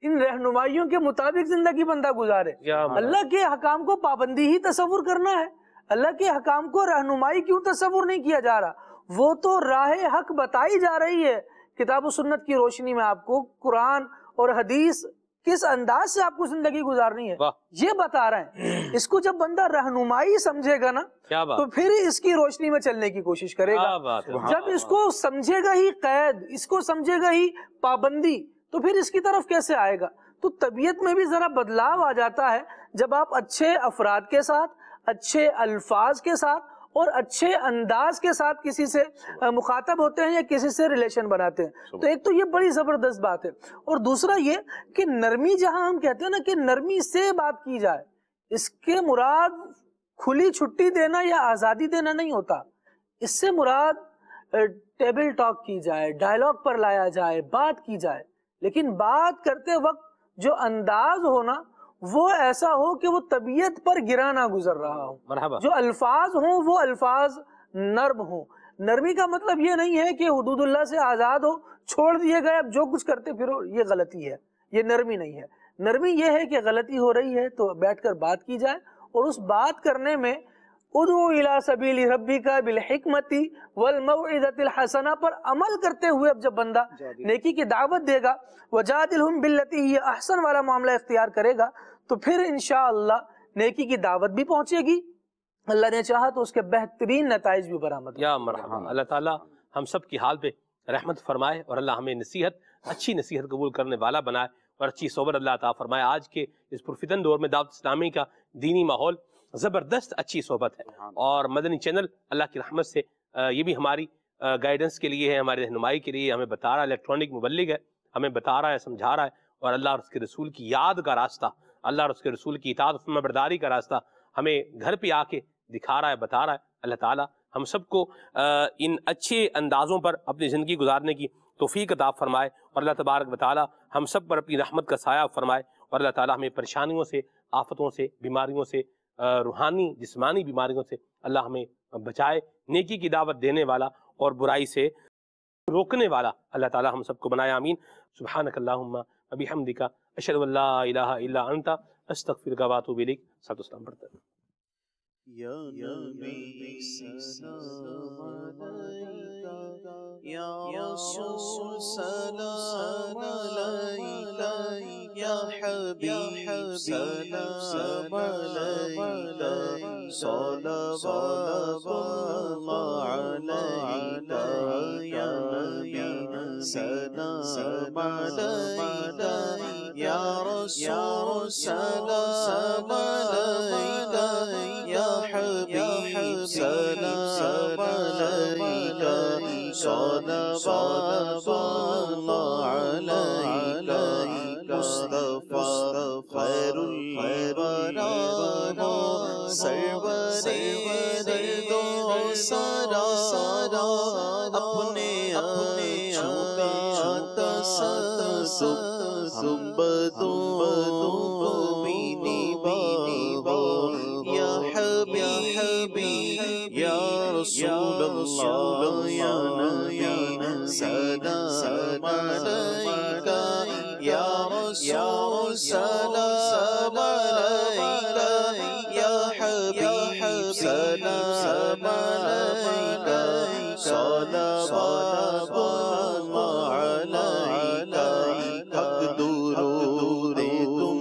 ان رہنمائیوں کے مطابق زندگی بندہ گزارے. اللہ کے حکام کو پابندی ہی تصور کرنا ہے، اللہ کے حکام کو رہنمائی کیوں تصور نہیں کیا جا رہا؟ وہ تو راہ حق بتائی جا رہی ہے کتاب و سنت کی روشنی میں. آپ کو قرآن اور حدیث کس انداز سے آپ کو زندگی گزارنی ہے یہ بتا رہے ہیں. اس کو جب بندہ رہنمائی سمجھے گا نا تو پھر اس کی روشنی میں چلنے کی کوشش کرے گا. جب اس کو سمجھے گا ہی قید، اس کو سمجھے گا ہی پابندی، تو پھر اس کی طرف کیسے آئے گا؟ تو طبیعت میں بھی ذرا بدلاؤ آ جاتا ہے جب آپ اچھے افراد کے ساتھ، اچھے الفاظ کے ساتھ اور اچھے انداز کے ساتھ کسی سے مخاطب ہوتے ہیں یا کسی سے ریلیشن بناتے ہیں. تو ایک تو یہ بڑی زبردست بات ہے، اور دوسرا یہ کہ نرمی، جہاں ہم کہتے ہیں نا کہ نرمی سے بات کی جائے، اس کے مراد کھلی چھٹی دینا یا آزادی دینا نہیں ہوتا. اس سے مراد ٹیبل ٹاک کی جائے، ڈائلاگ پر لایا جائے، بات کی جائے، لیکن بات کرتے وقت جو انداز ہونا وہ ایسا ہو کہ وہ طبیعت پر گرا نہ گزر رہا ہو. جو الفاظ ہوں وہ الفاظ نرم ہوں. نرمی کا مطلب یہ نہیں ہے کہ حدود اللہ سے آزاد ہو، چھوڑ دیے گئے اب جو کچھ کرتے پھرو، یہ غلطی ہے، یہ نرمی نہیں ہے. نرمی یہ ہے کہ غلطی ہو رہی ہے تو بیٹھ کر بات کی جائے، اور اس بات کرنے میں ادعو الی سبیل ربک بالحکمت والموعظۃ الحسنہ پر عمل کرتے ہوئے اب جب بندہ نیکی کی دعوت دے گا، وجادلہم باللتی ہی احسن والا معاملہ اختیار کرے گا، تو پھر انشاءاللہ نیکی کی دعوت بھی پہنچے گی، اللہ نے چاہا تو اس کے بہترین نتائج بھی برآمد یا مرحبا۔ اللہ تعالیٰ ہم سب کی حال پہ رحمت فرمائے اور اللہ ہمیں اچھی نصیحت قبول کرنے والا بنائے اور اچھی صحبت اللہ عطا فرمائے۔ آج کے اس پرفتن دور میں دعوت اسلامی کا دینی ماحول زبردست اچھی صحبت ہے، اور مدنی چینل اللہ کی رحمت سے یہ بھی ہماری گائیڈنس کے لیے ہے، ہماری رہنمائی کے لیے ہمیں بتا رہا ہے، الیکٹرانک مبلغ ہے، ہمیں بتا رہا ہے، سمجھا رہا ہے، اور اللہ اور اس کے رسول کی یاد کا راستہ، اللہ اور اس کے رسول کی اطاعت و فرما برداری کا راستہ ہمیں گھر پہ آ کے دکھا رہا ہے، بتا رہا ہے۔ اللہ تعالیٰ ہم سب کو ان اچھے اندازوں پر اپنی زندگی گزارنے کی توفیق عطا فرمائے، اور اللہ تبارک و تعالیٰ ہم سب پر اپنی رحمت کا سایہ فرمائے، اور اللہ تعالیٰ ہمیں پریشانیوں سے، آفتوں سے، بیماریوں سے، روحانی جسمانی بیماریوں سے اللہ ہمیں بچائے، نیکی کی دعوت دینے والا اور برائی سے روکنے والا اللہ تعالیٰ ہم سب کو بنائے، آمین۔ سبحانک اللہم وبحمدک، اشہد ان لا الہ الا انت، استغفرک واتوب الیک۔ صلی اللہ علیہ وسلم۔ یا نبی سلام علیکہ، یا رسول سلام علیکہ، یا حبیب سلام علیکہ، صلوات اللہ علیکہ، یا نبی سلام علیکہ، یا رسول سلام علیکہ، یا حبیب سلام علیکہ، صلوات اللہ علیکہ، مصطفیٰ خیر الورا، سرور درد و سرا، اپنے آنچوں کا تصدق ہم بدوں کو بینی یا حبیبی یا رسول اللہ، یا نبی سلام علیکہ، یا رسول سلام علیکہ، یا حبیب سلام علیکہ، صلوات اللہ علیکہ، حق درود تم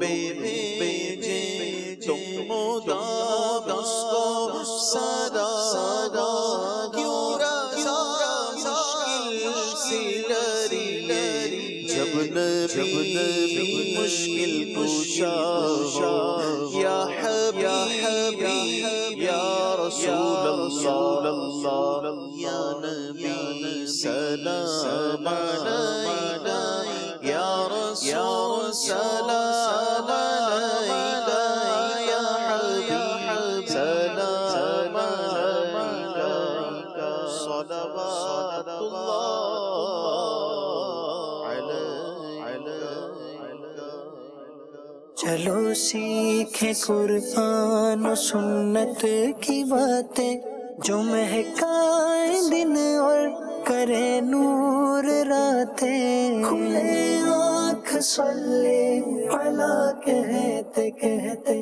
پہ بھیجے، تم مدام اس کو صدا کیوں رضا مشکل سی لڑیے، جب نبی مشکل کشا ہو، یا حبیب یا رسول اللہ، یا نبی سلام علیکہ، یا رسول سلام علیکہ، یا حبیب سلام علیکہ، صلوات اللہ علیکہ۔ چلو سیکھیں قرآن و سنت کی باتیں، جو مہکائیں دن اور کرے نور راتیں، کھلے آنکھ صلی علی کہتے کہتے